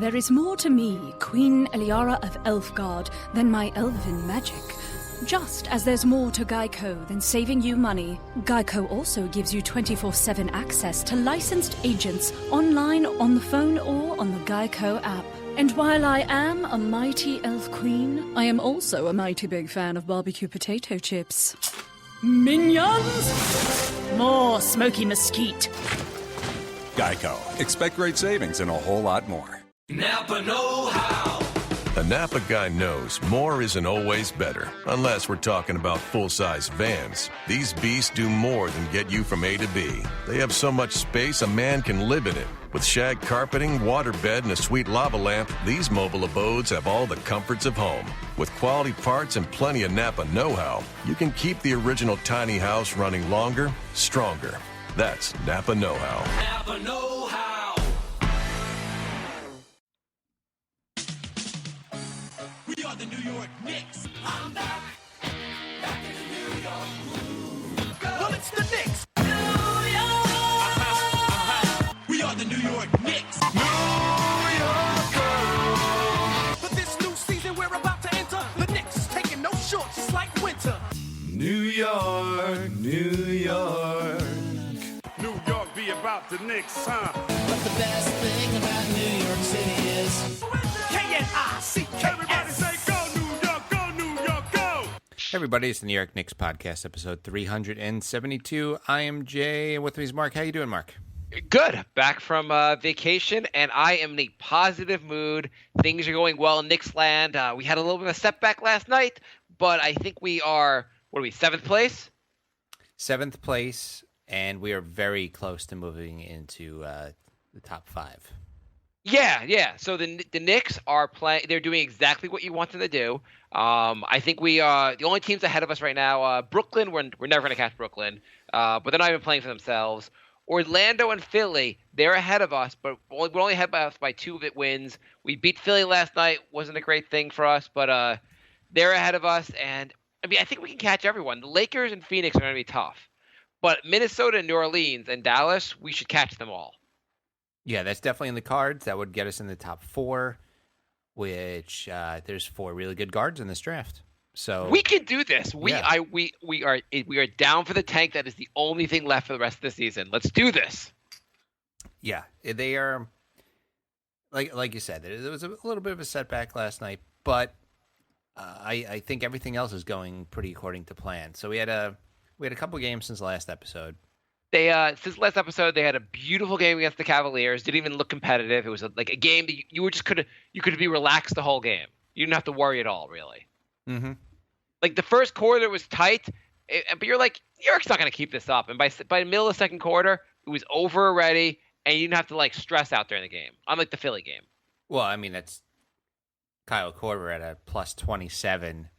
There is more to me, Queen Eliara of Elfgard, than my elven magic. Just as there's more to Geico than saving you money, Geico also gives you 24/7 access to licensed agents online, on the phone, or on the Geico app. And while I am a mighty elf queen, I am also a mighty big fan of barbecue potato chips. Minions! More smoky mesquite. Geico. Expect great savings and a whole lot more. Napa know-how. A Napa guy knows more isn't always better, unless we're talking about full-size vans. These beasts do more than get you from A to B. They have so much space a man can live in it. With shag carpeting, waterbed, and a sweet lava lamp, these mobile abodes have all the comforts of home. With quality parts and plenty of Napa know-how, you can keep the original tiny house running longer, stronger. That's Napa know-how. Napa know-how. We are the New York Knicks. I'm back. Back in the New York groove. Well, it's the Knicks. New York. We are the New York Knicks. New York. For this new season we're about to enter, the Knicks is taking no shorts, just like winter. New York, New York. New York be about the Knicks, huh? But the best thing about New York City is K-N-I-C-K-S. Everybody say go New York, go New York, go! Hey everybody, it's the New York Knicks Podcast, episode 372. I am Jay, and with me is Mark. How you doing, Mark? Good. Back from vacation, and I am in a positive mood. Things are going well in Knicks land. We had a little bit of a setback last night, but I think we are, what are we, 7th place? 7th place, and we are very close to moving into the top 5. Yeah. So the Knicks are playing. They're doing exactly what you want them to do. I think we are the only teams ahead of us right now. Brooklyn, we're never going to catch Brooklyn, but they're not even playing for themselves. Orlando and Philly, they're ahead of us, but we're only ahead by 2 wins. We beat Philly last night. Wasn't a great thing for us, but they're ahead of us. And I mean, I think we can catch everyone. The Lakers and Phoenix are going to be tough, but Minnesota, New Orleans, and Dallas, we should catch them all. Yeah, that's definitely in the cards. That would get us in the top 4, which there's 4 really good guards in this draft. So we can do this. We Yeah. are down for the tank. That is the only thing left for the rest of the season. Let's do this. Yeah, they are like you said. There was a little bit of a setback last night, but I think everything else is going pretty according to plan. So we had a couple games since the last episode. They since last episode, they had a beautiful game against the Cavaliers. Didn't even look competitive. It was like a game that you could be relaxed the whole game. You didn't have to worry at all, really. Mm-hmm. Like the first quarter was tight, but you're like, York's not going to keep this up. And by the middle of the second quarter, it was over already, and you didn't have to like stress out during the game. Unlike the Philly game. Well, I mean that's Kyle Korver at a plus 27.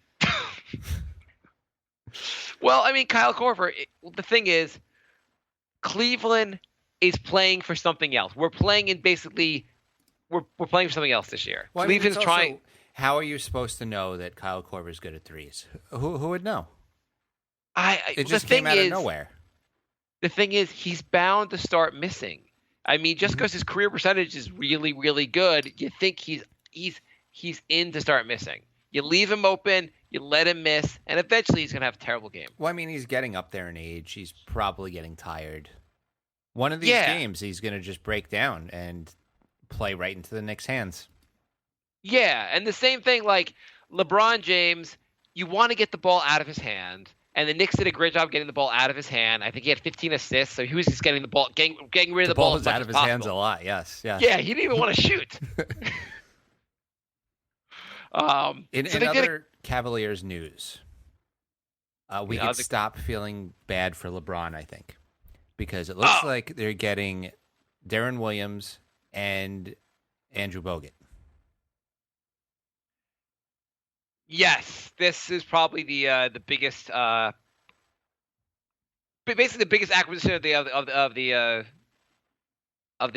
Well, I mean Kyle Korver. The thing is, Cleveland is playing for something else. We're playing in basically, we're playing for something else this year. Well, I mean, Cleveland's it's also, trying. How are you supposed to know that Kyle Korver is good at threes? Who would know? It just came out of nowhere. The thing is, he's bound to start missing. I mean, just because his career percentage is really, really good, you think he's in to start missing. You leave him open, you let him miss, and eventually he's going to have a terrible game. Well, I mean, he's getting up there in age. He's probably getting tired. One of these games, he's going to just break down and play right into the Knicks' hands. Yeah, and the same thing, like LeBron James, you want to get the ball out of his hand, and the Knicks did a great job getting the ball out of his hand. I think he had 15 assists, so he was just getting the ball, getting rid of the ball. The ball was out of his hands a lot, yes. Yeah, he didn't even want to shoot. In other Cavaliers news, we could stop feeling bad for LeBron, I think, because it looks like they're getting Deron Williams and Andrew Bogut. Yes, this is probably the biggest, basically the biggest acquisition of the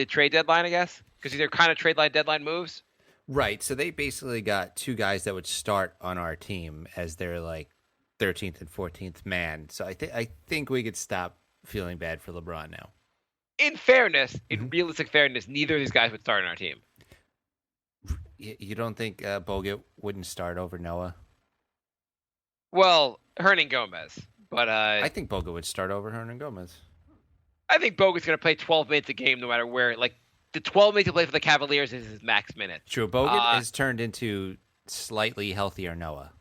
trade deadline, I guess, because these are kind of trade deadline moves. Right. So they basically got 2 guys that would start on our team as their like 13th and 14th man. So I think we could stop feeling bad for LeBron now. In fairness, in realistic fairness, neither of these guys would start on our team. You don't think Bogut wouldn't start over Noah? Well, Hernan Gomez, but I think Bogut would start over Hernan Gomez. I think Bogut's going to play 12 minutes a game no matter where. Like, the 12 minutes to play for the Cavaliers is his max minutes. True. Bogut has turned into slightly healthier Noah.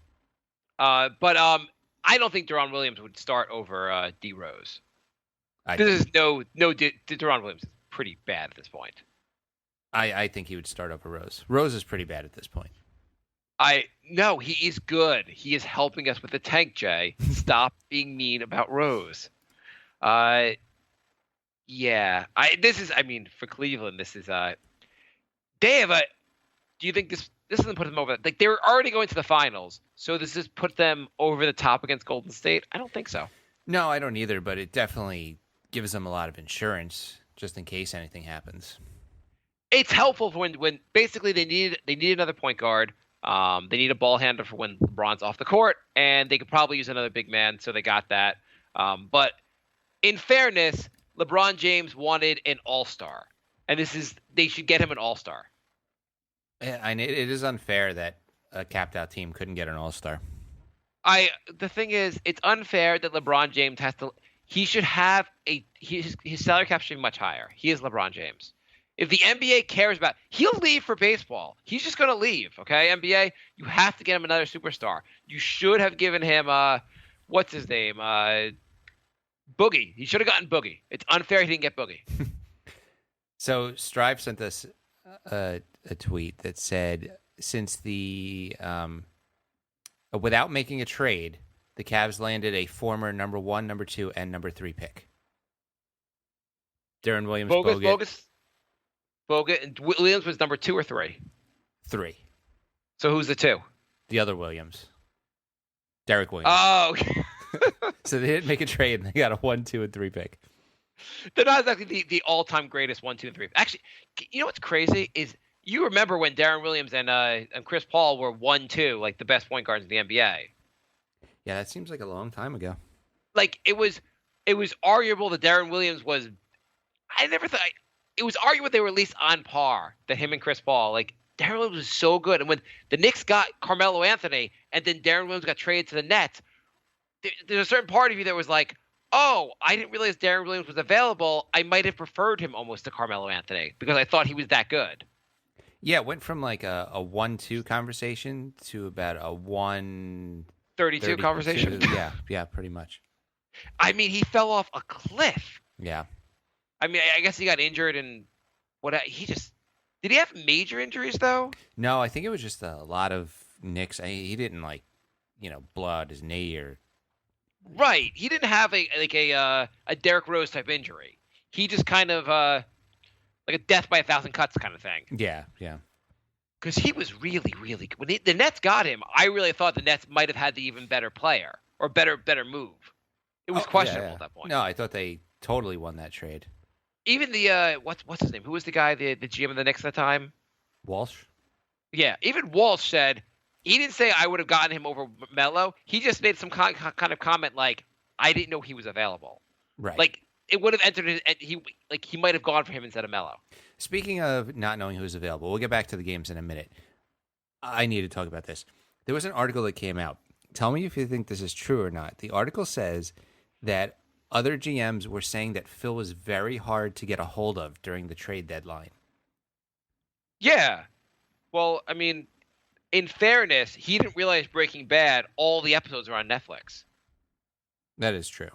But I don't think Deron Williams would start over D Rose. This is Deron Williams is pretty bad at this point. I think he would start over Rose. Rose is pretty bad at this point. No, he is good. He is helping us with the tank, Jay. Stop being mean about Rose. Yeah. For Cleveland, this is they have do you think this doesn't put them over? Like, they were already going to the finals, so does this put them over the top against Golden State? I don't think so. No, I don't either, but it definitely gives them a lot of insurance just in case anything happens. It's helpful for when basically they need another point guard. They need a ball handler for when LeBron's off the court, and they could probably use another big man, so they got that. But in fairness, LeBron James wanted an all-star, and they should get him an all-star. And it is unfair that a capped-out team couldn't get an all-star. The thing is, it's unfair that LeBron James has to. He should have his salary cap should be much higher. He is LeBron James. If the NBA cares about, he'll leave for baseball. He's just going to leave, okay? NBA, you have to get him another superstar. You should have given him, what's his name? Boogie. He should have gotten Boogie. It's unfair he didn't get Boogie. So Strive sent us a tweet that said, since the without making a trade, the Cavs landed a former number 1, number 2, and number 3 pick. Deron Williams, Bogut, and Williams was number 2 or 3? 3. So who's the 2? The other Williams. Derek Williams. Oh, okay. So they didn't make a trade, and they got a 1, 2, and 3 pick. They're not exactly the all-time greatest 1, 2, and 3. Actually, you know what's crazy is you remember when Deron Williams and Chris Paul were 1, 2, like the best point guards in the NBA. Yeah, that seems like a long time ago. Like, it was arguable that Deron Williams was. I never thought. It was arguable they were at least on par, that him and Chris Paul. Like, Deron Williams was so good. And when the Knicks got Carmelo Anthony and then Deron Williams got traded to the Nets, there's a certain part of you that was like, oh, I didn't realize Deron Williams was available. I might have preferred him almost to Carmelo Anthony because I thought he was that good. Yeah, it went from like a 1-2 conversation to about a 1-32 conversation. Yeah, pretty much. I mean, he fell off a cliff. Yeah. I mean, I guess he got injured and did he have major injuries though? No, I think it was just a lot of nicks. He didn't blow out his knee or. Right. He didn't have a Derrick Rose type injury. He just kind of like a death by 1,000 cuts kind of thing. Yeah. Because he was really, really good. When the Nets got him, I really thought the Nets might have had the even better player or better move. It was questionable at that point. No, I thought they totally won that trade. Even the what's his name? Who was the guy, the GM of the Knicks at the time? Walsh. Yeah, even Walsh said he didn't say I would have gotten him over Melo. He just made some kind of comment like, I didn't know he was available. Right. Like it would have entered. He might have gone for him instead of Melo. Speaking of not knowing who's available, we'll get back to the games in a minute. I need to talk about this. There was an article that came out. Tell me if you think this is true or not. The article says that other GMs were saying that Phil was very hard to get a hold of during the trade deadline. Yeah. Well, I mean, in fairness, he didn't realize Breaking Bad, all the episodes are on Netflix. That is true.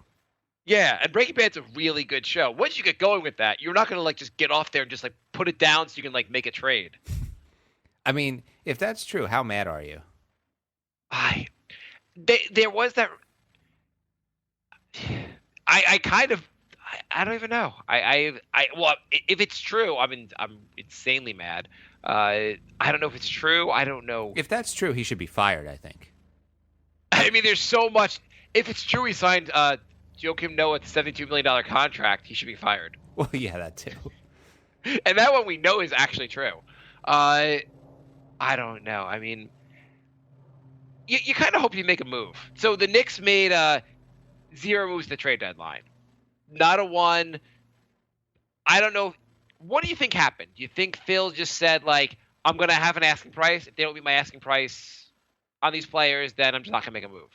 Yeah, and Breaking Bad's a really good show. Once you get going with that, you're not going to just get off there and just put it down so you can make a trade. I mean, if that's true, how mad are you? There was that. I don't even know. Well, if it's true, I'm insanely mad. I don't know if it's true. I don't know. If that's true, he should be fired, I think. I mean, there's so much. If it's true, he signed Joakim Noah's $72 million contract. He should be fired. Well, yeah, that too. And that one we know is actually true. I don't know. I mean, you kind of hope you make a move. So the Knicks made 0 moves to the trade deadline. Not a one. I don't know. What do you think happened? Do you think Phil just said, I'm going to have an asking price. If they don't meet my asking price on these players, then I'm just not going to make a move.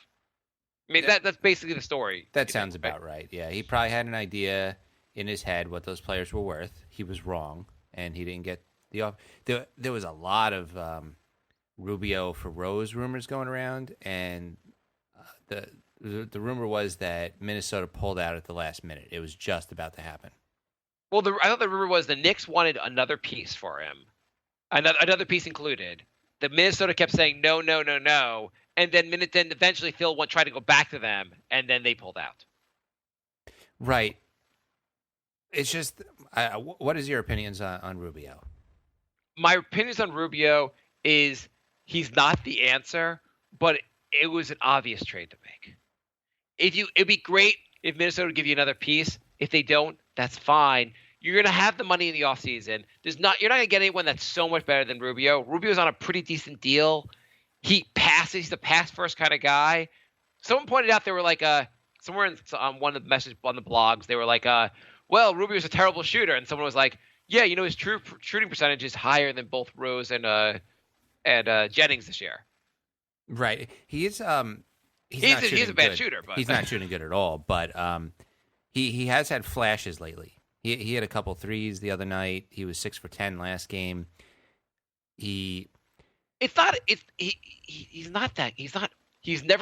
I mean, that's basically the story. That sounds about right. Yeah, he probably had an idea in his head what those players were worth. He was wrong, and he didn't get the offer. There was a lot of Rubio for Rose rumors going around, and the rumor was that Minnesota pulled out at the last minute. It was just about to happen. Well, I thought the rumor was the Knicks wanted another piece for him. Another piece included. The Minnesota kept saying no, no, no, no, and then eventually Phil tried to go back to them, and then they pulled out. Right. It's just, what is your opinions on Rubio? My opinions on Rubio is he's not the answer, but it was an obvious trade to make. It'd be great if Minnesota would give you another piece. If they don't, that's fine. You're going to have the money in the offseason. You're not going to get anyone that's so much better than Rubio. Rubio's on a pretty decent deal. He passes. He's the pass-first kind of guy. Someone pointed out they were like somewhere on one of the messages on the blogs, they were like, well, Rubio's a terrible shooter. And someone was like, yeah, his true shooting percentage is higher than both Rose and Jennings this year. Right. He's a bad shooter, but he's not shooting good at all. But he has had flashes lately. He had a couple threes the other night. He was 6 for 10 last game. He's never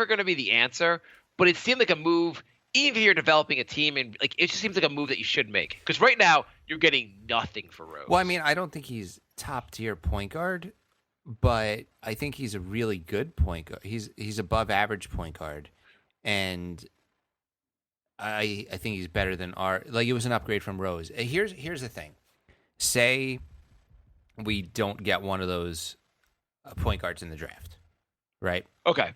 going to be the answer, but it seemed like a move. Even if you're developing a team, and like it just seems like a move that you should make. Because right now you're getting nothing for Rose. Well, I mean, I don't think he's top tier point guard, but I think he's a really good point guard. He's above average point guard, and I think he's better than it was an upgrade from Rose. Here's the thing. Say we don't get one of those point guards in the draft, right? Okay.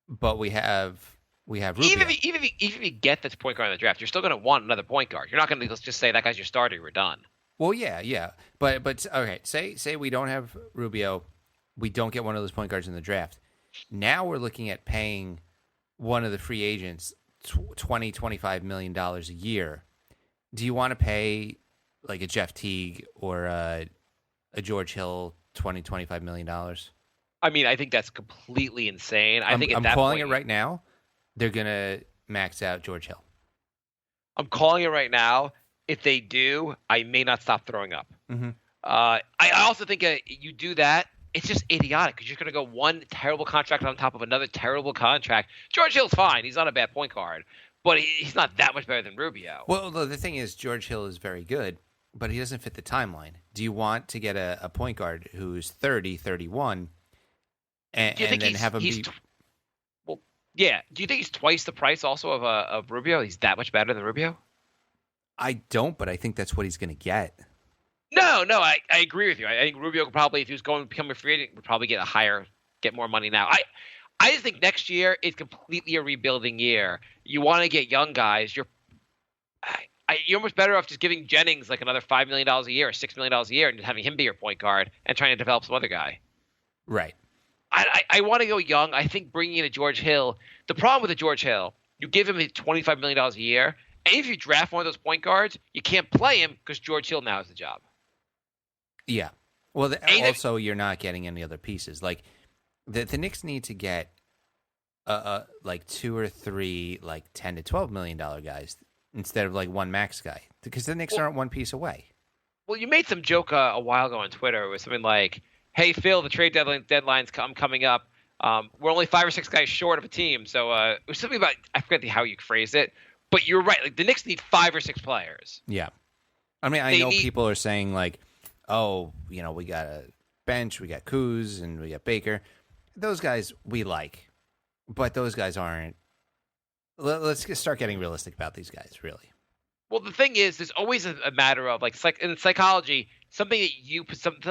But we have Rubio. Even if you get this point guard in the draft, you're still going to want another point guard. You're not going to just say that guy's your starter. We're done. Well, yeah. But okay, say we don't have Rubio, we don't get one of those point guards in the draft. Now we're looking at paying one of the free agents $20-25 million a year. Do you want to pay like a Jeff Teague or a George Hill $20-25 million? I mean, I think that's completely insane. I'm calling it right now. They're gonna max out George Hill. I'm calling it right now. If they do, I may not stop throwing up. Mm-hmm. I also think you do that, it's just idiotic because you're going to go one terrible contract on top of another terrible contract. George Hill's fine. He's not a bad point guard, but he's not that much better than Rubio. Well, the thing is, George Hill is very good, but he doesn't fit the timeline. Do you want to get a point guard who's 30, 31, and then have him be... Well, yeah. Do you think he's twice the price also of Rubio? He's that much better than Rubio? I don't, but I think that's what he's going to get. No, I agree with you. I think Rubio could probably, if he was going to become a free agent, would probably get more money now. I just think next year is completely a rebuilding year. You want to get young guys. You're almost better off just giving Jennings like another $5 million a year or $6 million a year and just having him be your point guard and trying to develop some other guy. Right. I want to go young. I think bringing in a George Hill, the problem with a George Hill, you give him $25 million a year, and if you draft one of those point guards, you can't play him because George Hill now has the job. Yeah. Well, also, you're not getting any other pieces. Like, the Knicks need to get like 2 or 3 like $10 to $12 million guys instead of like one max guy, because the Knicks aren't one piece away. Well, you made some joke a while ago on Twitter. It was something like, "Hey Phil, the trade deadline's coming up. We're only 5 or 6 guys short of a team." So it was something about, I forget how you phrased it, but you're right. Like, the Knicks need 5 or 6 players. Yeah. I mean, I know people are saying like, "Oh, we got a bench, we got Kuz, and we got Baker." Those guys we like, but those guys aren't. Let's start getting realistic about these guys, really. Well, the thing is, there's always a matter of like in psychology, something that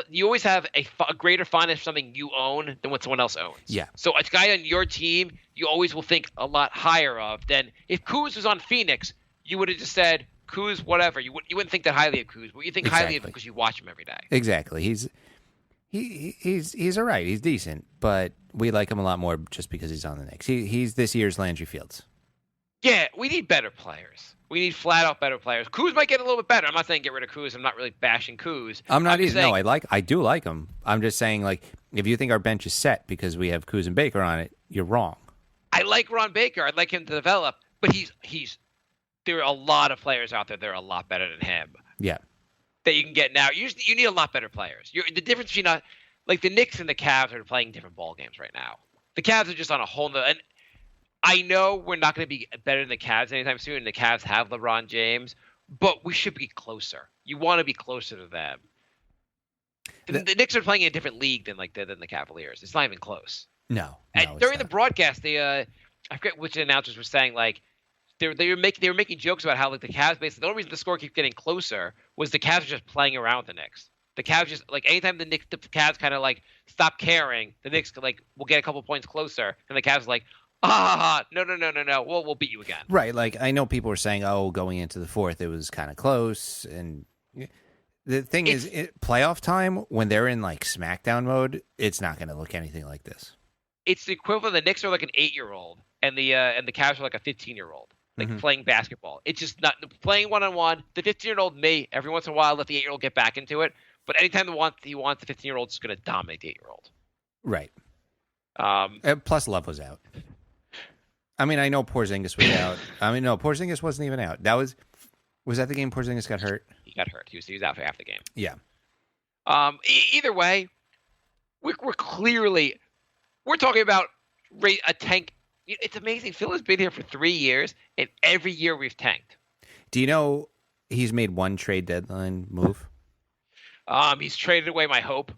you always have a greater fondness for something you own than what someone else owns. Yeah. So a guy on your team, you always will think a lot higher of than if Kuz was on Phoenix. You would have just said Kuz, whatever. You wouldn't think that highly of Kuz, but you think highly of him because you watch him every day. Exactly. He's all right. He's decent, but we like him a lot more just because he's on the Knicks. He's this year's Landry Fields. Yeah, we need better players. We need flat out better players. Kuz might get a little bit better. I'm not saying get rid of Kuz. I'm not really bashing Kuz. I'm not either. Saying, No, I do like him. I'm just saying, like, if you think our bench is set because we have Kuz and Baker on it, you're wrong. I like Ron Baker. I'd like him to develop, but there are a lot of players out there that are a lot better than him. Yeah. That you can get now. You need a lot better players. The difference between like the Knicks and the Cavs are playing different ball games right now. The Cavs are just on a whole nother. And I know we're not going to be better than the Cavs anytime soon, and the Cavs have LeBron James, but we should be closer. You want to be closer to them. The Knicks are playing in a different league than the Cavaliers. It's not even close. No. And during the broadcast, I forget which announcers were saying like they were making jokes about how like the Cavs basically the only reason the score keeps getting closer was the Cavs are just playing around with the Knicks. The Cavs just like anytime the Cavs kind of like stop caring, the Knicks like will get a couple points closer, and the Cavs are like, no, we'll beat you again. Right, like I know people were saying, oh, going into the fourth, it was kind of close, and the thing is, playoff time when they're in like SmackDown mode, it's not going to look anything like this. It's the equivalent. The Knicks are like an 8-year-old, and the Cavs are like a let the 8-year-old get back into it. But anytime he wants, the 15-year-old is going to dominate the 8-year-old. Right. Plus, Love was out. I mean, I know Porzingis was out. I mean, no, Porzingis wasn't even out. Was that the game Porzingis got hurt? He got hurt. He was out for half the game. Yeah. Either way, we're talking about a tank. It's amazing. Phil has been here for 3 years, and every year we've tanked. Do you know he's made one trade deadline move? He's traded away my hope.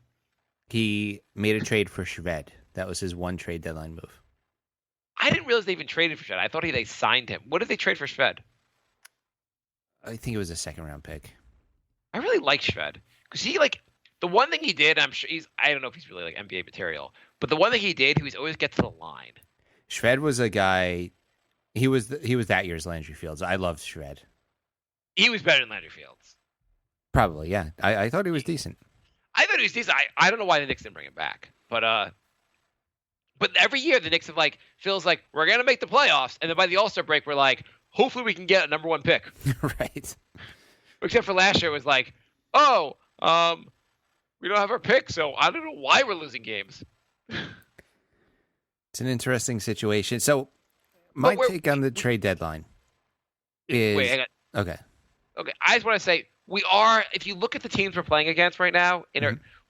He made a trade for Shved. That was his one trade deadline move. I didn't realize they even traded for Shved. I thought they signed him. What did they trade for Shved? I think it was a second-round pick. I really like Shved because the one thing he did. I'm sure I don't know if he's really like NBA material, but the one thing he did, he was always get to the line. Shved was a guy. He was that year's Landry Fields. I loved Shved. He was better than Landry Fields. Probably, yeah. I thought he was decent. I thought he was decent. I don't know why the Knicks didn't bring him back, but every year the Knicks have feels like we're gonna make the playoffs, and then by the All-Star break we're like, hopefully we can get a number 1 pick. Right. Except for last year, it was like, we don't have our pick, so I don't know why we're losing games. It's an interesting situation. So, my take on the trade deadline is... Wait, hang on. Okay. I just want to say, if you look at the teams we're playing against right now,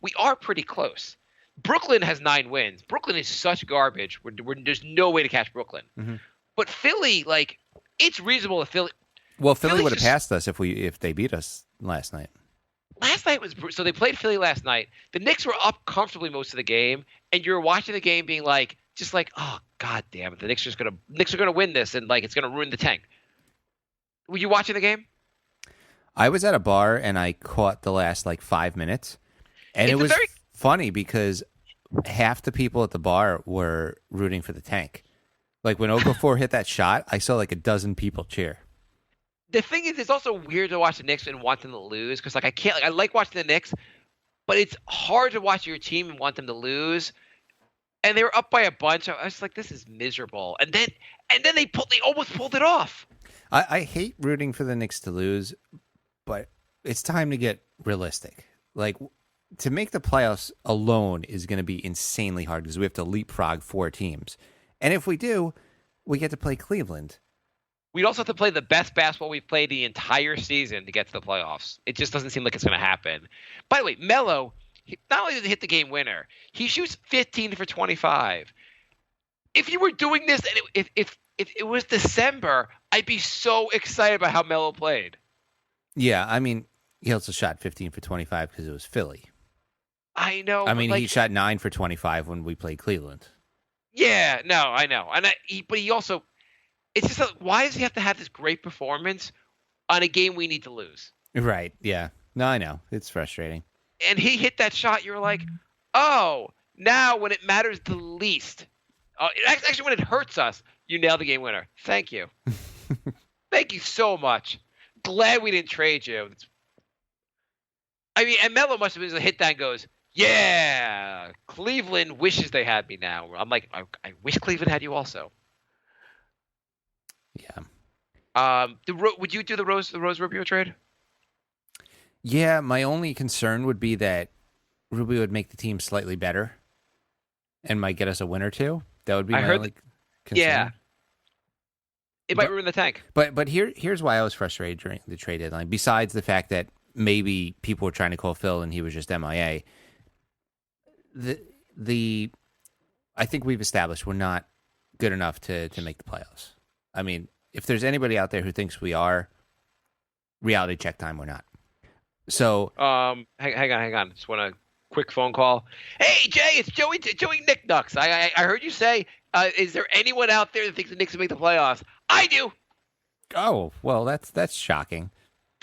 we are pretty close. Brooklyn has 9 wins. Brooklyn is such garbage. There's no way to catch Brooklyn. Mm-hmm. But Philly, it's reasonable if Philly... Well, Philly would have passed us if they beat us last night. Last night was so they played Philly last night. The Knicks were up comfortably most of the game, and you were watching the game being oh god damn it, the Knicks are gonna win this, and it's gonna ruin the tank. Were you watching the game? I was at a bar and I caught the last 5 minutes, and it was funny because half the people at the bar were rooting for the tank. Like when Okafor hit that shot, I saw a dozen people cheer. The thing is, it's also weird to watch the Knicks and want them to lose because I can't. I like watching the Knicks, but it's hard to watch your team and want them to lose. And they were up by a bunch. I was like, this is miserable. And then they almost pulled it off. I hate rooting for the Knicks to lose, but it's time to get realistic. To make the playoffs alone is going to be insanely hard because we have to leapfrog 4 teams. And if we do, we get to play Cleveland. We'd also have to play the best basketball we've played the entire season to get to the playoffs. It just doesn't seem like it's going to happen. By the way, Melo, not only did he hit the game winner, he shoots 15 for 25. If you were doing this, and if it was December, I'd be so excited about how Melo played. Yeah, I mean, he also shot 15 for 25 because it was Philly. I know. I mean, he shot 9 for 25 when we played Cleveland. Yeah, no, I know. But he also... It's just why does he have to have this great performance on a game we need to lose? Right, yeah. No, I know. It's frustrating. And he hit that shot. You're like, oh, now when it matters the least. Actually, when it hurts us, you nail the game winner. Thank you. Thank you so much. Glad we didn't trade you. I mean, and Melo must have been a hit that goes, yeah, Cleveland wishes they had me now. I'm like, I wish Cleveland had you also. Yeah. Would you do the Rose Rubio trade? Yeah, my only concern would be that Rubio would make the team slightly better and might get us a win or two. That would be my only concern. Yeah. It might ruin the tank. But here's why I was frustrated during the trade deadline. Besides the fact that maybe people were trying to call Phil and he was just MIA. I think we've established we're not good enough to make the playoffs. I mean, if there's anybody out there who thinks we are, reality check time, we're not. So, hang on. Just want a quick phone call. Hey, Jay, it's Joey Nick Ducks. I heard you say, is there anyone out there that thinks the Knicks will make the playoffs? I do. Oh, well, that's shocking.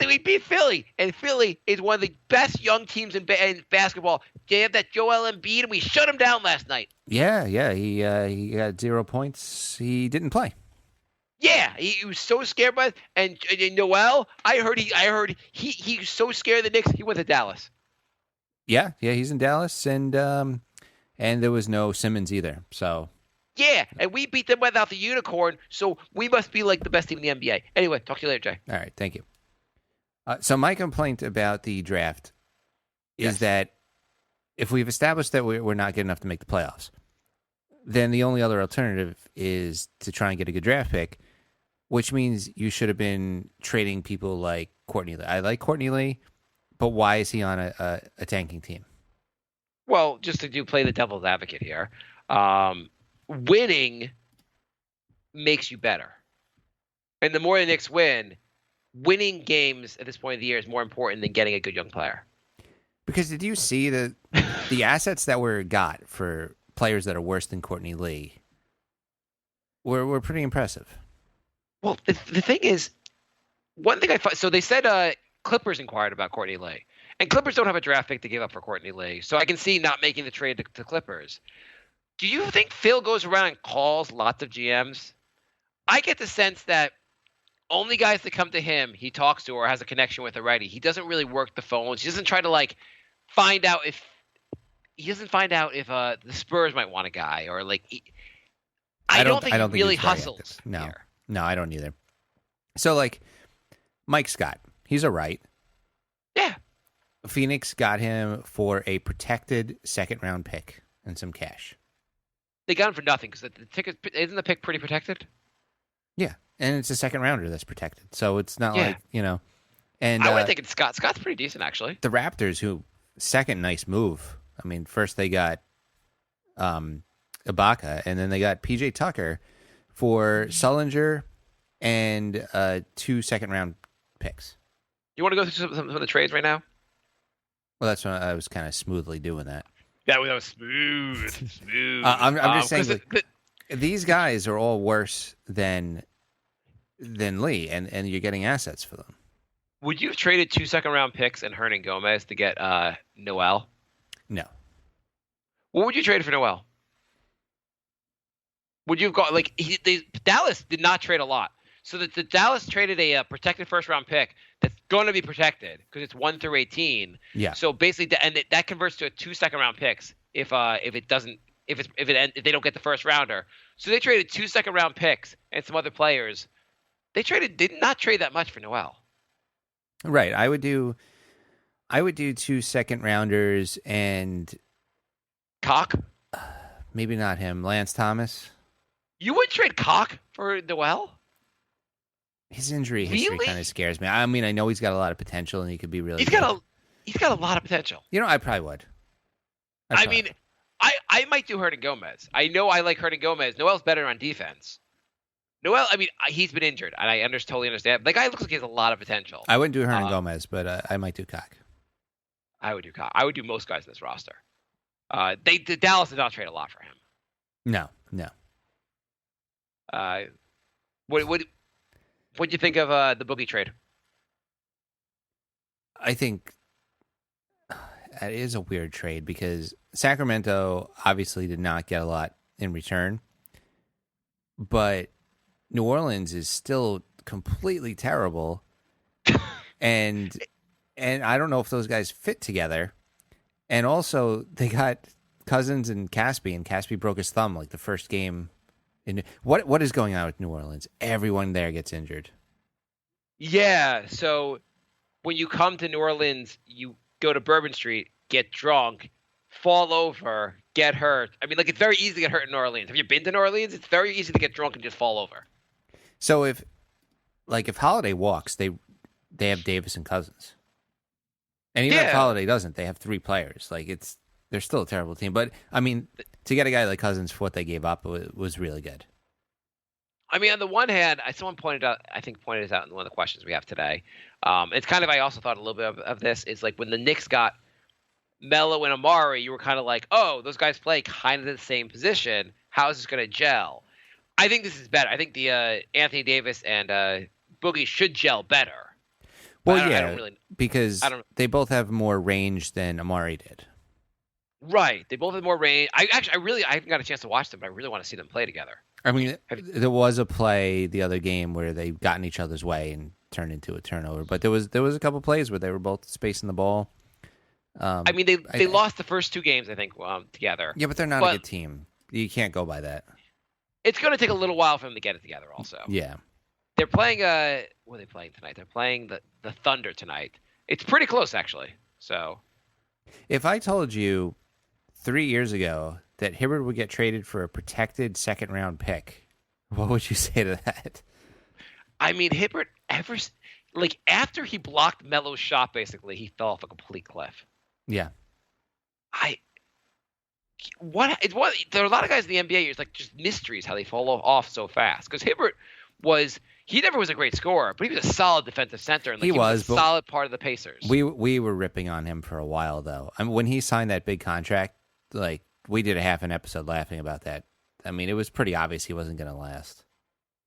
We beat Philly, and Philly is one of the best young teams in basketball. They have that Joel Embiid, and we shut him down last night. Yeah, he got 0 points. He didn't play. Yeah, he was so scared by it. And Noel, I heard he was so scared of the Knicks, he went to Dallas. Yeah, he's in Dallas, and there was no Simmons either. So yeah, and we beat them without the unicorn, so we must be like the best team in the NBA. Anyway, talk to you later, Jay. All right, thank you. So my complaint about the draft is that if we've established that we're not good enough to make the playoffs, then the only other alternative is to try and get a good draft pick, which means you should have been trading people like Courtney Lee. I like Courtney Lee, but why is he on a tanking team? Well, just to play the devil's advocate here, winning makes you better. And the more the Knicks win, winning games at this point of the year is more important than getting a good young player. Because did you see the assets that were got for players that are worse than Courtney Lee were pretty impressive? Well, the thing is, one thing so they said Clippers inquired about Courtney Lee. And Clippers don't have a draft pick to give up for Courtney Lee. So I can see not making the trade to Clippers. Do you think Phil goes around and calls lots of GMs? I get the sense that only guys that come to him he talks to or has a connection with already. He doesn't really work the phones. He doesn't try to find out if the Spurs might want a guy or I don't think he really hustles. No, I don't either. So Mike Scott, he's all right. Yeah. Phoenix got him for a protected second-round pick and some cash. They got him for nothing because isn't the pick pretty protected? Yeah, and it's a second-rounder that's protected, so it's not And I would think it's Scott. Scott's pretty decent, actually. The Raptors, second nice move. I mean, first they got Ibaka, and then they got PJ Tucker for Sullinger and 2 second-round picks. You want to go through some of the trades right now? Well, that's when I was kind of smoothly doing that. That was smooth. I'm just saying, these guys are all worse than Lee, and you're getting assets for them. Would you have traded 2 second-round picks and Hernan Gomez to get Noel? No. What would you trade for Noel? Would you have got Dallas did not trade a lot, so that the Dallas traded a protected first-round pick that's going to be protected because it's 1 through 18. Yeah. So basically, that converts to a 2 second-round picks if they don't get the first rounder. So they traded 2 second-round picks and some other players. They did not trade that much for Noel. Right. I would do 2 second-rounders and Cock. Maybe not him. Lance Thomas. You would trade Cock for Noel? His injury history kind of scares me. I mean, I know he's got a lot of potential, and he could be really. He's got a lot of potential. I probably would. I might do Hernan Gomez. I know I like Hernan Gomez. Noel's better on defense. Noel, he's been injured, and I totally understand. The guy looks like he has a lot of potential. I wouldn't do Hernan Gomez, but I might do Cock. I would do Cock. I would do most guys in this roster. Dallas did not trade a lot for him. No. What'd you think of the Boogie trade? I think it is a weird trade because Sacramento obviously did not get a lot in return, but New Orleans is still completely terrible, and I don't know if those guys fit together. And also, they got Cousins and Caspi broke his thumb the first game And what is going on with New Orleans? Everyone there gets injured. Yeah, so when you come to New Orleans, you go to Bourbon Street, get drunk, fall over, get hurt. I mean, like, it's very easy to get hurt in New Orleans. Have you been to New Orleans? It's very easy to get drunk and just fall over. So if Holiday walks, they have Davis and Cousins. And even if Holiday doesn't, they have 3 players. Like, they're still a terrible team. But, I mean, to get a guy like Cousins for what they gave up was really good. I mean, on the one hand, someone pointed this out in one of the questions we have today. It's kind of, I also thought a little bit of this, is like when the Knicks got Melo and Amari, you were kind of like, oh, those guys play kind of the same position. How is this going to gel? I think this is better. I think the Anthony Davis and Boogie should gel better. Well, because they both have more range than Amari did. Right. They both have more range. I haven't got a chance to watch them, but I really want to see them play together. I mean, there was a play the other game where they got in each other's way and turned into a turnover. But there was a couple plays where they were both spacing the ball. I mean, they lost the first 2 games, I think, together. Yeah, but they're not a good team. You can't go by that. It's going to take a little while for them to get it together also. Yeah. They're playing what are they playing tonight? They're playing the Thunder tonight. It's pretty close, actually. So, if I told you 3 years ago that Hibbert would get traded for a protected second-round pick, what would you say to that? I mean, Hibbert after he blocked Melo's shot, basically, he fell off a complete cliff. Yeah. There are a lot of guys in the NBA. It's like just mysteries how they fall off so fast. Because Hibbert he never was a great scorer, but he was a solid defensive center. And he was a solid part of the Pacers. We were ripping on him for a while, though. I mean, when he signed that big contract, like, we did a half an episode laughing about that. I mean, it was pretty obvious he wasn't going to last.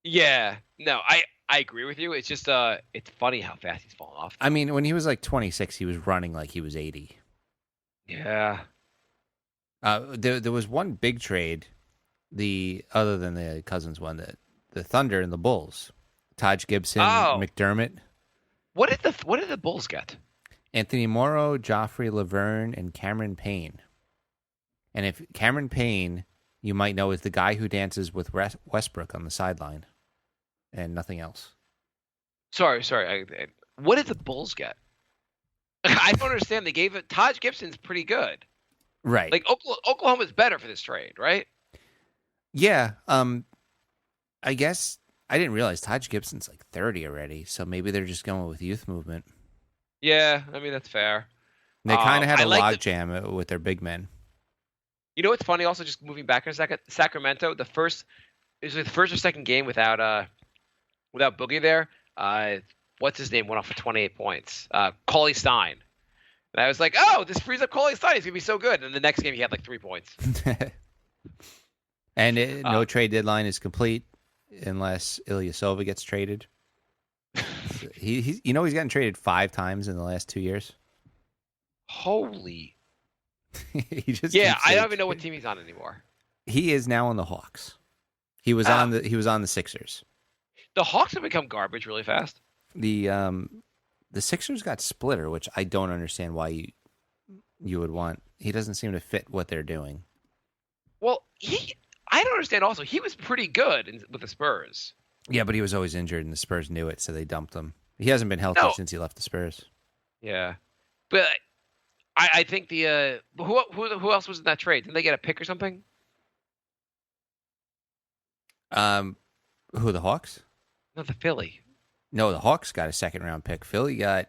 Yeah. No, I agree with you. It's just it's funny how fast he's fallen off. I mean, when he was like 26, he was running like he was 80. Yeah. There was one big trade, other than the Cousins one, the Thunder and the Bulls. Taj Gibson, McDermott. What did the Bulls get? Anthony Morrow, Joffrey Laverne, and Cameron Payne. And if Cameron Payne, you might know, is the guy who dances with Westbrook on the sideline, and nothing else. Sorry. What did the Bulls get? I don't understand. They gave it. Taj Gibson's pretty good. Right. Like Oklahoma's better for this trade, right? Yeah. I guess I didn't realize Taj Gibson's like 30 already, so maybe they're just going with youth movement. Yeah, I mean that's fair. They kind of had a logjam with their big men. You know what's funny? Also, just moving back in a second, Sacramento. The first or second game without Boogie there. What's his name? Went off for 28 points. Cauley Stein. And I was like, oh, this frees up Cauley Stein. He's gonna be so good. And the next game he had like 3 points. And no trade deadline is complete unless Ilyasova gets traded. He's gotten traded 5 times in the last 2 years. Holy. I don't even know what team he's on anymore. He is now on the Hawks. He was on the Sixers. The Hawks have become garbage really fast. The Sixers got Splitter, which I don't understand why you would want. He doesn't seem to fit what they're doing. Well, I don't understand also. He was pretty good with the Spurs. Yeah, but he was always injured, and the Spurs knew it, so they dumped him. He hasn't been healthy since he left the Spurs. Yeah. But I think who else was in that trade? Didn't they get a pick or something? Who, the Hawks? No, the Philly. No, the Hawks got a second-round pick. Philly got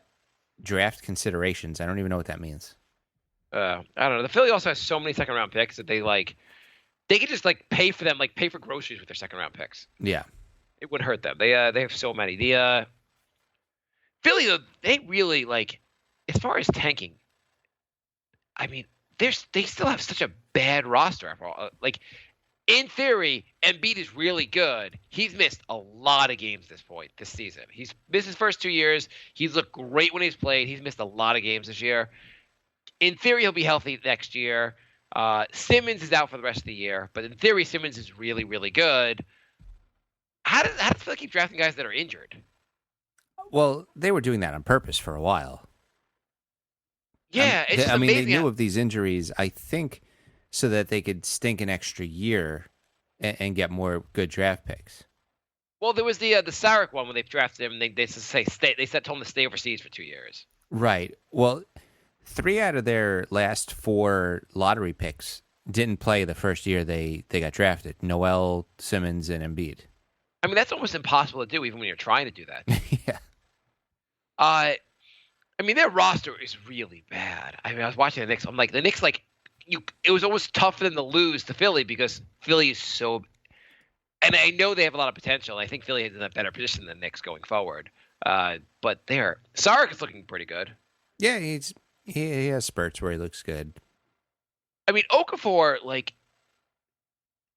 draft considerations. I don't even know what that means. I don't know. The Philly also has so many second-round picks that they could just pay for them, pay for groceries with their second-round picks. Yeah, it wouldn't hurt them. They have so many. The Philly, they really as far as tanking. I mean, they still have such a bad roster after all. In theory, Embiid is really good. He's missed a lot of games this season. He's missed his first 2 years. He's looked great when he's played. He's missed a lot of games this year. In theory, he'll be healthy next year. Simmons is out for the rest of the year, but in theory, Simmons is really, really good. How does Philly keep drafting guys that are injured? Well, they were doing that on purpose for a while. Yeah, it's they knew of these injuries, I think, so that they could stink an extra year and get more good draft picks. Well, there was the Sarek one when they drafted him. And they say stay. They told him to stay overseas for 2 years. Right. Well, 3 out of their last 4 lottery picks didn't play the first year they got drafted. Noel, Simmons, and Embiid. I mean, that's almost impossible to do, even when you're trying to do that. Yeah. I mean, their roster is really bad. I mean, I was watching the Knicks. I'm like, the Knicks, it was almost tough for them to lose to Philly because Philly is so. And I know they have a lot of potential. I think Philly is in a better position than the Knicks going forward. But Sarek is looking pretty good. Yeah, he has spurts where he looks good. I mean, Okafor,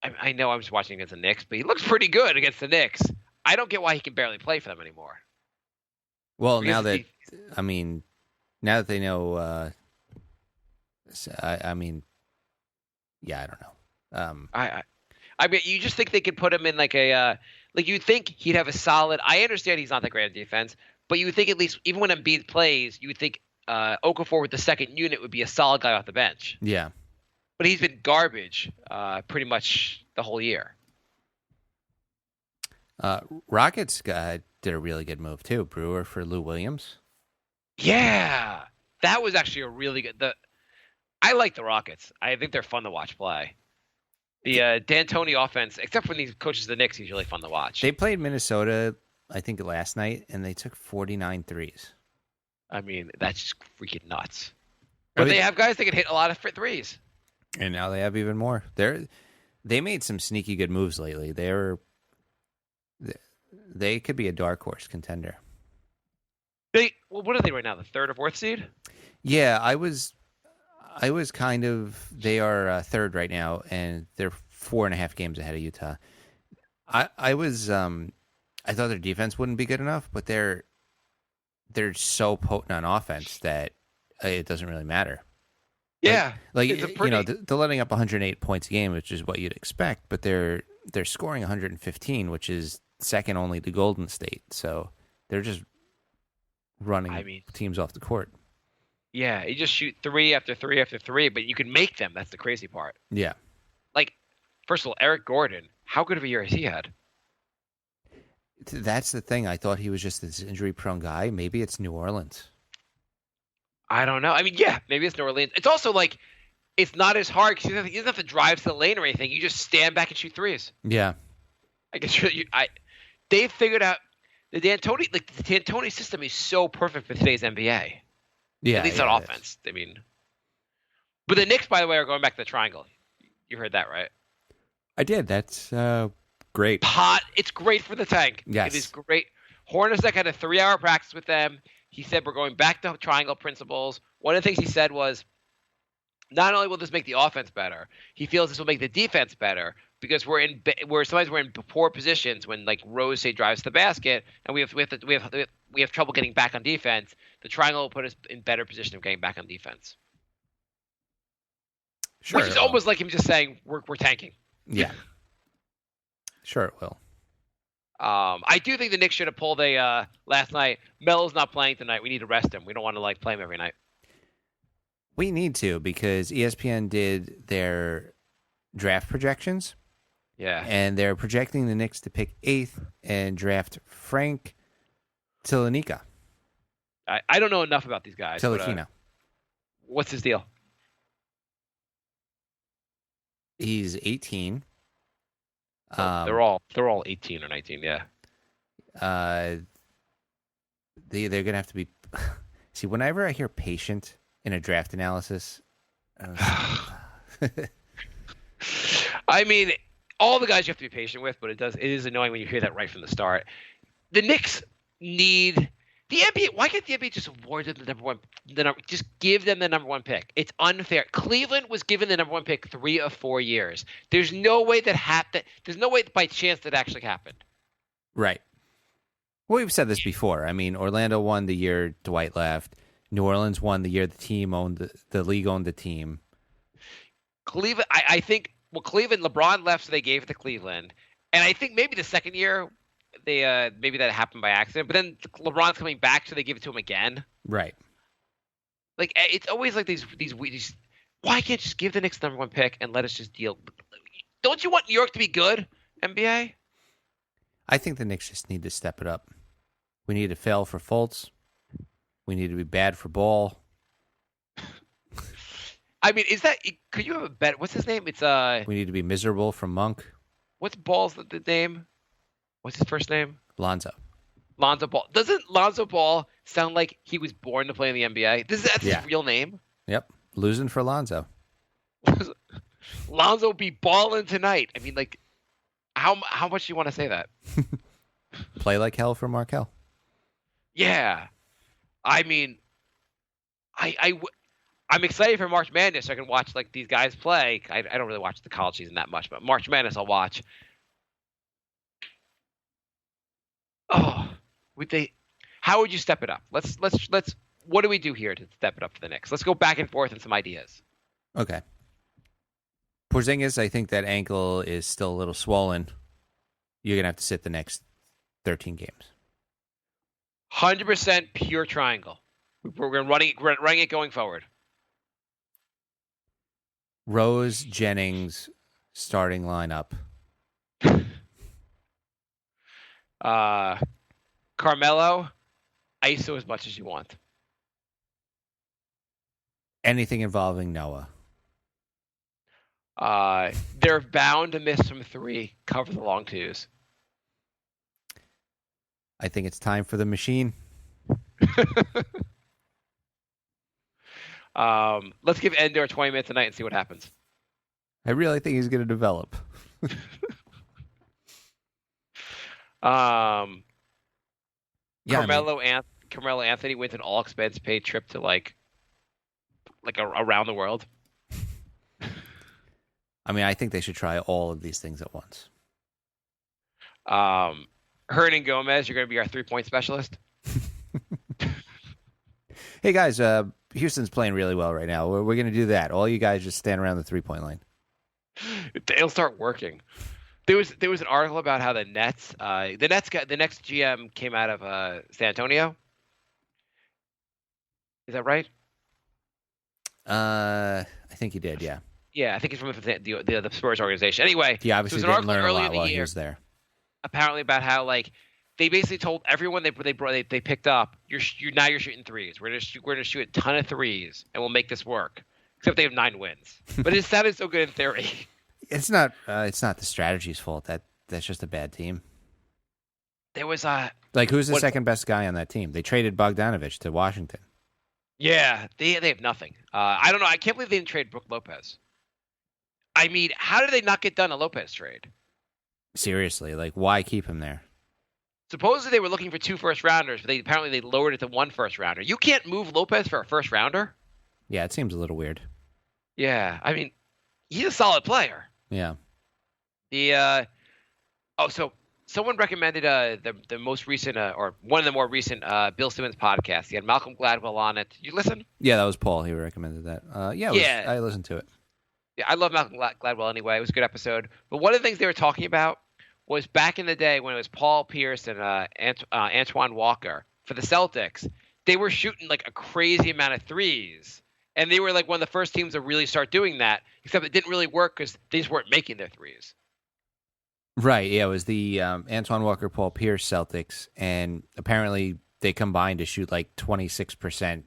I know I was watching against the Knicks, but he looks pretty good against the Knicks. I don't get why he can barely play for them anymore. Well, now that they know, I mean, yeah, I don't know. I mean, you just think they could put him in you'd think he'd have a solid. I understand he's not that great at defense, but you would think at least even when Embiid plays, you would think Okafor with the second unit would be a solid guy off the bench. Yeah. But he's been garbage pretty much the whole year. Rockets did a really good move too. Brewer for Lou Williams. Yeah, that was actually a really good. I like the Rockets. I think they're fun to watch play. The D'Antoni offense, except when he coaches the Knicks, he's really fun to watch. They played Minnesota, I think, last night, and they took 49 threes. I mean, that's just freaking nuts. But they have guys that can hit a lot of threes. And now they have even more. They made some sneaky good moves lately. They could be a dark horse contender. What are they right now? The 3rd or 4th seed? Yeah, I was kind of. They are 3rd right now, and they're 4.5 games ahead of Utah. I thought their defense wouldn't be good enough, but they're so potent on offense that it doesn't really matter. Yeah, they're letting up 108 points a game, which is what you'd expect, but they're scoring 115, which is second only to Golden State. So they're just running teams off the court. Yeah, you just shoot 3 after 3 after 3, but you can make them. That's the crazy part. Yeah. First of all, Eric Gordon, how good of a year has he had? That's the thing. I thought he was just this injury-prone guy. Maybe it's New Orleans. I don't know. I mean, yeah, maybe it's New Orleans. It's also it's not as hard because you don't have to drive to the lane or anything. You just stand back and shoot threes. Yeah. I guess they've figured out the D'Antoni system is so perfect for today's NBA. Yeah. At least on offense. I mean, but the Knicks, by the way, are going back to the triangle. You heard that, right? I did. That's great. It's great for the tank. Yes. It is great. Hornacek had a 3-hour practice with them. He said, we're going back to triangle principles. One of the things he said was, not only will this make the offense better, he feels this will make the defense better because sometimes we're in poor positions when Rose say drives the basket and we have trouble getting back on defense. The triangle will put us in better position of getting back on defense. Sure. Which is almost like him just saying we're tanking. Yeah. Sure it will. I do think the Knicks should have pulled last night. Melo's not playing tonight. We need to rest him. We don't want to play him every night. We need to because ESPN did their draft projections. Yeah. And they're projecting the Knicks to pick 8th and draft Frank Tilanica. I don't know enough about these guys. Tilikina. What's his deal? He's 18. They're all 18 or 19, yeah. They're gonna have to be. See, whenever I hear patient in a draft analysis, I mean, all the guys you have to be patient with, but it is annoying when you hear that right from the start. The Knicks need the NBA. Why can't the NBA just award them the number one? Just give them the number 1 pick. It's unfair. Cleveland was given the number 1 pick 3 of 4 years. There's no way that happened. There's no way by chance that actually happened. Right. Well, we've said this before. I mean, Orlando won the year Dwight left. New Orleans won the year the team owned the league owned the team. Cleveland, I think. Well, Cleveland, LeBron left, so they gave it to Cleveland, and I think maybe the second year, they maybe that happened by accident. But then LeBron's coming back, so they give it to him again. Right. It's always like these. Why can't you just give the Knicks the number 1 pick and let us just deal? don't you want New York to be good, NBA? I think the Knicks just need to step it up. We need to fail for Fultz. We need to be bad for Ball. I mean, could you have a bet? What's his name? It's We need to be miserable for Monk. What's Ball's the name? What's his first name? Lonzo. Lonzo Ball. Doesn't Lonzo Ball sound like he was born to play in the NBA? That's his real name? Yep. Losing for Lonzo. Lonzo be balling tonight. I mean, like, how much do you want to say that? Play like hell for Markel. Yeah. I mean, I'm excited for March Madness so I can watch, like, these guys play. I don't really watch the college season that much, but March Madness I'll watch. Oh, how would you step it up? Let's what do we do here to step it up for the Knicks? Let's go back and forth on some ideas. Okay. Porzingis, I think that ankle is still a little swollen. You're going to have to sit the next 13 games. 100% pure triangle. We're running it going forward. Rose, Jennings, starting lineup. Carmelo, ISO as much as you want. Anything involving Noah. They're bound to miss from three. Cover the long twos. I think it's time for the machine. Let's give Endor 20 minutes a night and see what happens. I really think he's going to develop. Carmelo Anthony wins an all expense paid trip to like around the world. I mean, I think they should try all of these things at once. Hernan Gomez, you're going to be our 3-point specialist. Hey guys, Houston's playing really well right now. We're going to do that. All you guys just stand around the 3-point line. It'll start working. There was an article about how the Nets GM came out of San Antonio. Is that right? I think he did. Yeah. Yeah, I think he's from the Spurs organization. Anyway, he obviously didn't learn a lot while he was there. Apparently, about how like they basically told everyone they picked up, you're shooting threes. We're gonna shoot a ton of threes, and we'll make this work. Except they have 9 wins. But it sounded so good in theory. It's not the strategy's fault. That's just a bad team. There was who's the second best guy on that team? They traded Bogdanovich to Washington. Yeah, they have nothing. I don't know. I can't believe they didn't trade Brook Lopez. I mean, how did they not get done a Lopez trade? Seriously, like why keep him there? Supposedly they were looking for 2 first-rounders, but apparently they lowered it to 1 first-rounder. You can't move Lopez for a first-rounder? Yeah, it seems a little weird. Yeah, I mean, he's a solid player. Yeah. So someone recommended the most recent or one of the more recent Bill Simmons podcasts. He had Malcolm Gladwell on it. You listen? Yeah, that was Paul. He recommended that. I listened to it. Yeah, I love Malcolm Gladwell anyway. It was a good episode. But one of the things they were talking about was back in the day when it was Paul Pierce and Antoine Walker for the Celtics, they were shooting like a crazy amount of threes. And they were like one of the first teams to really start doing that, except it didn't really work because they just weren't making their threes. Right, yeah, it was the Antoine Walker, Paul Pierce Celtics, and apparently they combined to shoot like 26%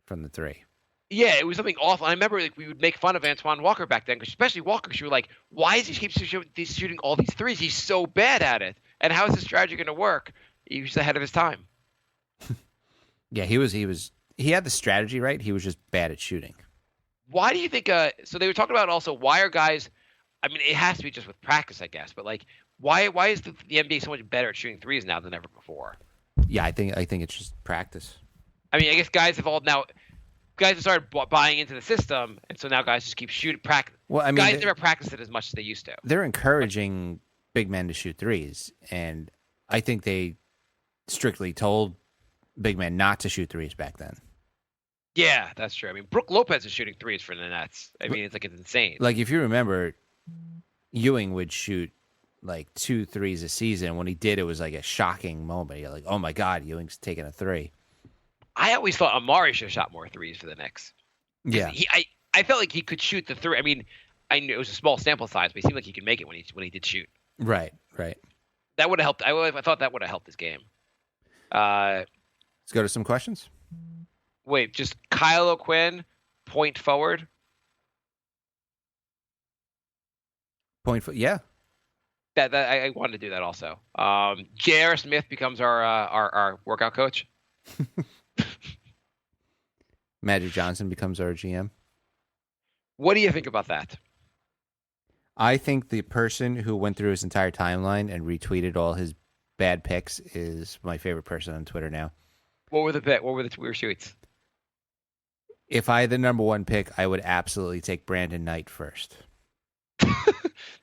from the three. Yeah, it was something awful. I remember like we would make fun of Antoine Walker back then, especially Walker, because you were like, why does he keep shooting all these threes? He's so bad at it. And how is this strategy going to work? He was ahead of his time. Yeah, he had the strategy right. He was just bad at shooting. Why do you think so they were talking about also why are guys I mean it has to be just with practice, I guess, but like why is the NBA so much better at shooting threes now than ever before? Yeah, I think it's just practice. I mean, I guess guys have started buying into the system, and so now guys just keep shooting practice. Well, I mean, guys never practice it as much as they used to. They're encouraging big men to shoot threes, and I think they strictly told big men not to shoot threes back then. Yeah, that's true. I mean, Brook Lopez is shooting threes for the Nets. I mean, it's insane. Like, if you remember, Ewing would shoot like 2 threes a season. When he did, it was like a shocking moment. You're like, oh my God, Ewing's taking a 3. I always thought Amari should have shot more threes for the Knicks. Yeah. I felt like he could shoot the 3. I mean, I knew it was a small sample size, but he seemed like he could make it when he did shoot. Right. That would have helped. I thought that would have helped his game. Let's go to some questions. Wait, just Kyle O'Quinn, point forward. Yeah. That I wanted to do that also. J.R. Smith becomes our workout coach. Magic Johnson becomes our GM. What do you think about that? I think the person who went through his entire timeline and retweeted all his bad picks is my favorite person on Twitter now. What were the weird tweets? If I had the number one pick, I would absolutely take Brandon Knight first.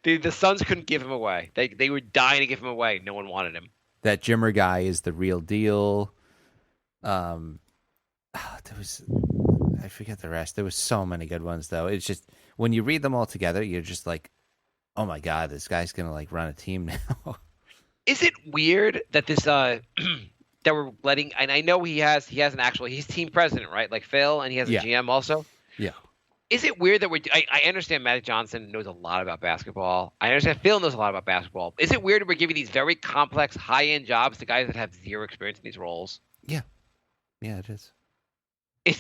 The Suns couldn't give him away. They were dying to give him away. No one wanted him. That Jimmer guy is the real deal. I forget the rest. There was so many good ones though. It's just when you read them all together, you're just like, oh my god, this guy's gonna like run a team now. Is it weird that this that we're letting? And I know he's team president, right? Like Phil, and he has a GM also. Yeah. Is it weird that I understand Magic Johnson knows a lot about basketball. I understand Phil knows a lot about basketball. Is it weird that we're giving these very complex, high-end jobs to guys that have zero experience in these roles? Yeah. Yeah, it is.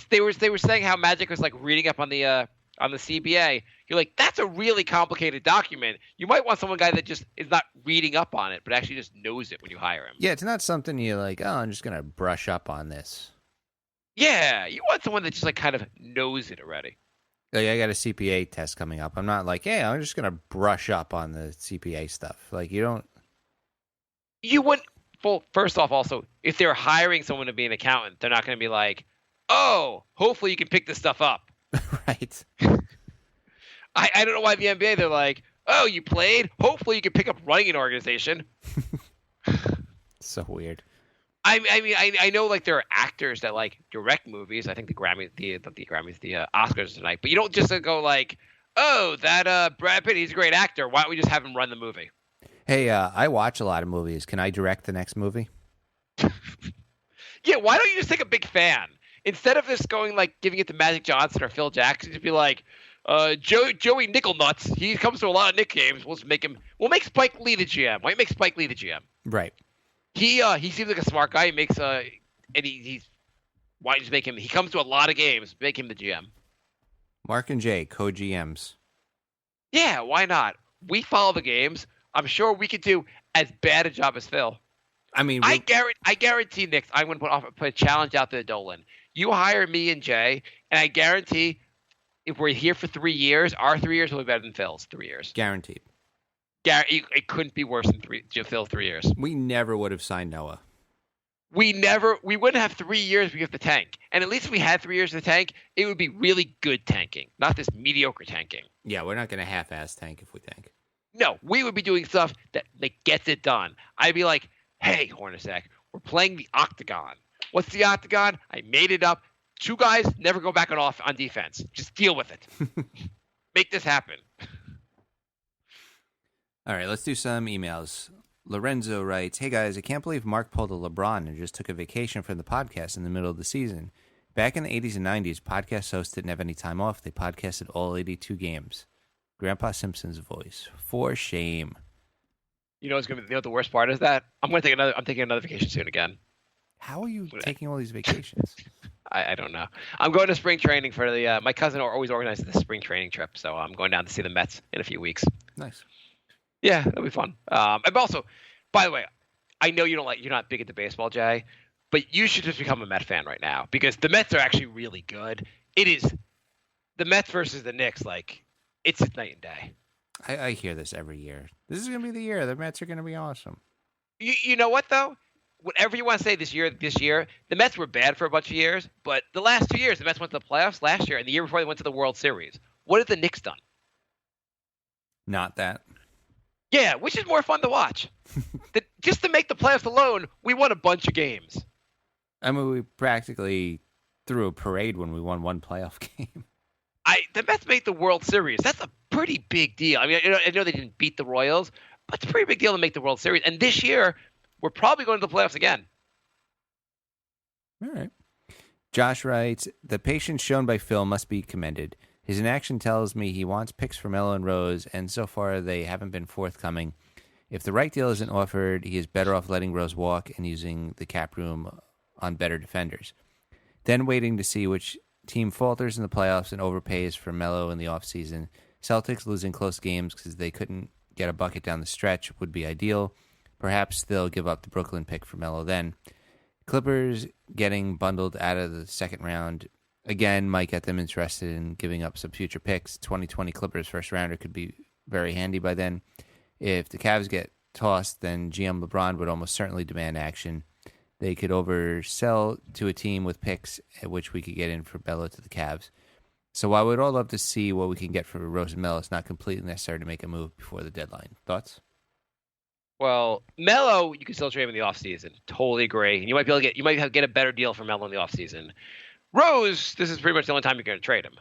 They were saying how Magic was like reading up on the CBA. You're like, that's a really complicated document. You might want guy that just is not reading up on it, but actually just knows it when you hire him. Yeah, it's not something you're like, oh, I'm just gonna brush up on this. Yeah, you want someone that just like kind of knows it already. Like, I got a CPA test coming up. I'm not like, hey, I'm just gonna brush up on the CPA stuff. Like, you wouldn't. Well, first off, also, if they're hiring someone to be an accountant, they're not going to be like, oh, hopefully you can pick this stuff up. Right. I don't know why the NBA, they're like, oh, you played? Hopefully you can pick up running an organization. So weird. I mean, I know like there are actors that like direct movies. I think the Oscars tonight. But you don't just go like, oh, that Brad Pitt, he's a great actor. Why don't we just have him run the movie? Hey, I watch a lot of movies. Can I direct the next movie? Yeah, why don't you just take a big fan? Instead of just going like giving it to Magic Johnson or Phil Jackson, just be like, Joey Nickelnuts, he comes to a lot of Knicks games. We'll make Spike Lee the GM. Why make Spike Lee the GM? Right. He seems like a smart guy. He makes and he's why just make him? He comes to a lot of games. Make him the GM. Marc and Jay, co-GMs. Yeah, why not? We follow the games. I'm sure we could do as bad a job as Phil. I mean, I guarantee, Nick, I'm going to put a challenge out there to Dolan. You hire me and Jay, and I guarantee if we're here for 3 years, our 3 years will be better than Phil's 3 years. Guaranteed. It couldn't be worse than Phil's 3 years. We never would have signed Noah. We wouldn't have 3 years because of the tank. And at least if we had 3 years of the tank, it would be really good tanking, not this mediocre tanking. Yeah, we're not going to half-ass tank if we tank. No, we would be doing stuff that gets it done. I'd be like, hey, Hornacek, we're playing the Octagon. What's the Octagon? I made it up. 2 guys never go back on defense. Just deal with it. Make this happen. All right, let's do some emails. Lorenzo writes, hey guys, I can't believe Mark pulled a LeBron and just took a vacation from the podcast in the middle of the season. Back in the 80s and 90s, podcast hosts didn't have any time off. They podcasted all 82 games. Grandpa Simpson's voice. For shame. You know what's gonna be? You know what the worst part is that I'm taking another vacation soon again. How are you taking all these vacations? I don't know. I'm going to spring training for the. My cousin always organizes the spring training trip, so I'm going down to see the Mets in a few weeks. Nice. Yeah, that'll be fun. And also, by the way, I know you're not big into baseball, Jay, but you should just become a Met fan right now because the Mets are actually really good. It is the Mets versus the Knicks, like it's night and day. I hear this every year. This is going to be the year. The Mets are going to be awesome. You know what, though? Whatever you want to say this year, the Mets were bad for a bunch of years, but the last 2 years, the Mets went to the playoffs last year, and the year before they went to the World Series. What have the Knicks done? Not that. Yeah, which is more fun to watch. Just to make the playoffs alone, we won a bunch of games. I mean, we practically threw a parade when we won one playoff game. The Mets made the World Series. That's a pretty big deal. I mean, I know they didn't beat the Royals, but it's a pretty big deal to make the World Series. And this year, we're probably going to the playoffs again. All right. Josh writes, the patience shown by Phil must be commended. His inaction tells me he wants picks for Melo and Rose, and so far they haven't been forthcoming. If the right deal isn't offered, he is better off letting Rose walk and using the cap room on better defenders. Then waiting to see which team falters in the playoffs and overpays for Melo in the offseason. Celtics losing close games because they couldn't get a bucket down the stretch would be ideal. Perhaps they'll give up the Brooklyn pick for Melo then. Clippers getting bundled out of the second round again might get them interested in giving up some future picks. 2020 Clippers first rounder could be very handy by then. If the Cavs get tossed, then GM LeBron would almost certainly demand action. They could oversell to a team with picks at which we could get in for Melo to the Cavs. So while we'd all love to see what we can get for Rose and Melo, it's not completely necessary to make a move before the deadline. Thoughts? Well, Melo, you can still trade him in the offseason. Totally agree. And you might be able to get a better deal for Melo in the offseason. Rose, this is pretty much the only time you're going to trade him.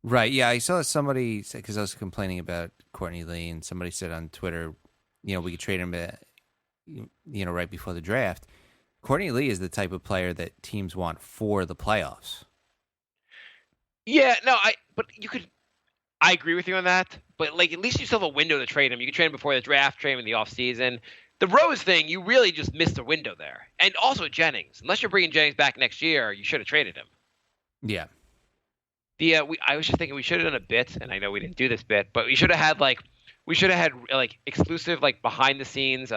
Right. Yeah, I saw somebody, because I was complaining about Courtney Lee, and somebody said on Twitter, we could trade him right before the draft. Courtney Lee is the type of player that teams want for the playoffs. Yeah, no, I agree with you on that. But at least you still have a window to trade him. You can trade him before the draft, trade him in the offseason. The Rose thing, you really just missed the window there. And also Jennings. Unless you're bringing Jennings back next year, you should have traded him. Yeah. I was just thinking we should have done a bit, and I know we didn't do this bit, but we should have had exclusive behind the scenes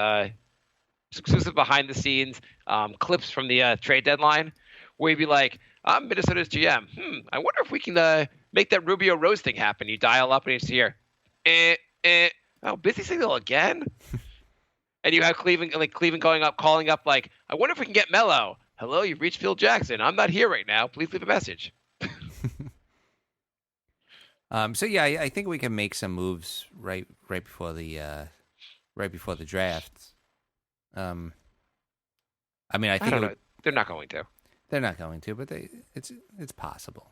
clips from the trade deadline, where you'd be like, I'm Minnesota's GM. I wonder if we can make that Rubio Rose thing happen. You dial up and you see here, busy signal again. And you have Cleveland calling up I wonder if we can get Melo. Hello, you've reached Phil Jackson. I'm not here right now. Please leave a message. I think we can make some moves right before the draft. I don't know. They're not going to. They're not going to, but it's possible.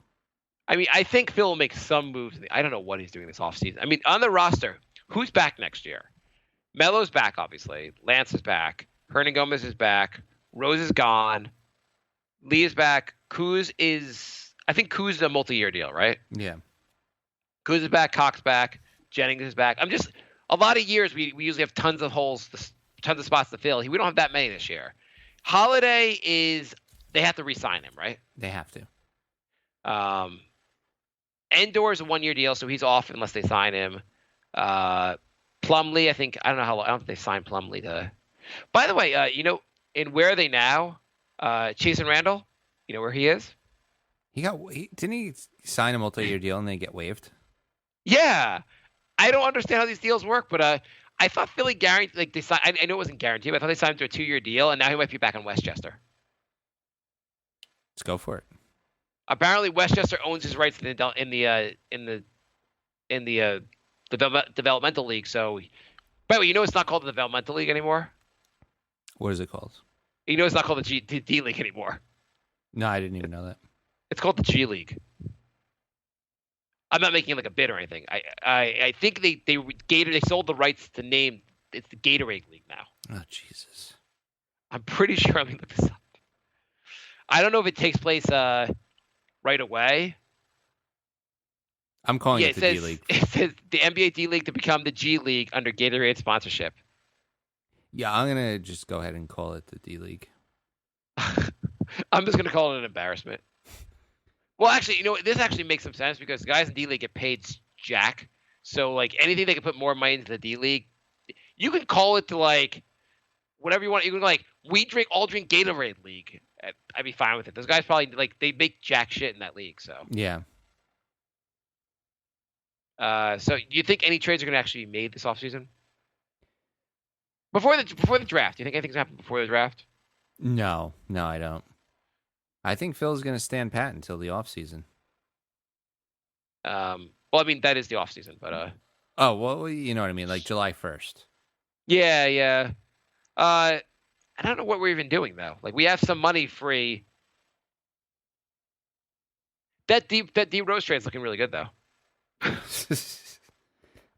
I mean, I think Phil will make some moves. I don't know what he's doing this offseason. I mean, on the roster, who's back next year? Melo's back, obviously. Lance is back. Hernan Gomez is back. Rose is gone. Lee is back. I think Kuz is a multi-year deal, right? Yeah. Kuz is back. Cox back. Jennings is back. A lot of years we usually have tons of holes, tons of spots to fill. We don't have that many this year. Holiday they have to re-sign him, right? They have to. Endor is a 1-year deal, so he's off unless they sign him. Plumlee, I don't know how long. I don't think they signed Plumlee to. By the way, and where are they now? Chase and Randall, you know where he is? Didn't he sign a multi-year deal and then get waived? Yeah, I don't understand how these deals work, but I thought Philly guaranteed. They signed. I know it wasn't guaranteed, but I thought they signed him to a 2-year deal, and now he might be back in Westchester. Let's go for it. Apparently, Westchester owns his rights in the developmental league. So, by the way, it's not called the developmental league anymore. What is it called? It's not called the D League anymore. No, I didn't even know that. It's called the G League. I'm not making a bid or anything. I think they sold the rights to name. It's the Gatorade League now. Oh Jesus! I'm pretty sure. Let me look this up. I don't know if it takes place right away. I'm calling it the D League. It says the NBA D League to become the G League under Gatorade sponsorship. Yeah, I'm gonna just go ahead and call it the D League. I'm just gonna call it an embarrassment. Well, actually, this actually makes some sense because the guys in D League get paid jack. So, anything they can put more money into the D League, you can call it to whatever you want. You can we all drink Gatorade League. I'd be fine with it. Those guys probably they make jack shit in that league. So yeah. So do you think any trades are going to actually be made this offseason? Before the draft, do you think anything's happened before the draft? No, I don't. I think Phil's going to stand pat until the offseason. Well, I mean, that is the offseason, but... Oh, well, you know what I mean, July 1st. Yeah. I don't know what we're even doing, though. We have some money free. That D Rose trade's looking really good, though.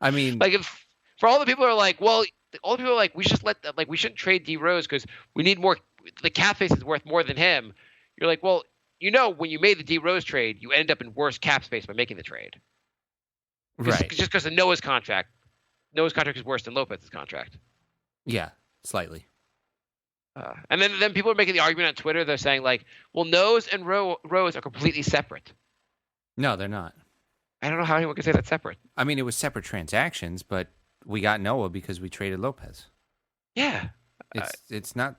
I mean... if for all the people who are all the people are we should we shouldn't trade D Rose because we need more... The cap space is worth more than him. You're well, when you made the D Rose trade, you end up in worse cap space by making the trade. Right. Just because of Noah's contract. Noah's contract is worse than Lopez's contract. Yeah, slightly. And then people are making the argument on Twitter. They're saying like, well, Nose and Rose are completely separate. No, they're not. I don't know how anyone can say that's separate. I mean, it was separate transactions, but we got Noah because we traded Lopez. Yeah. It's not.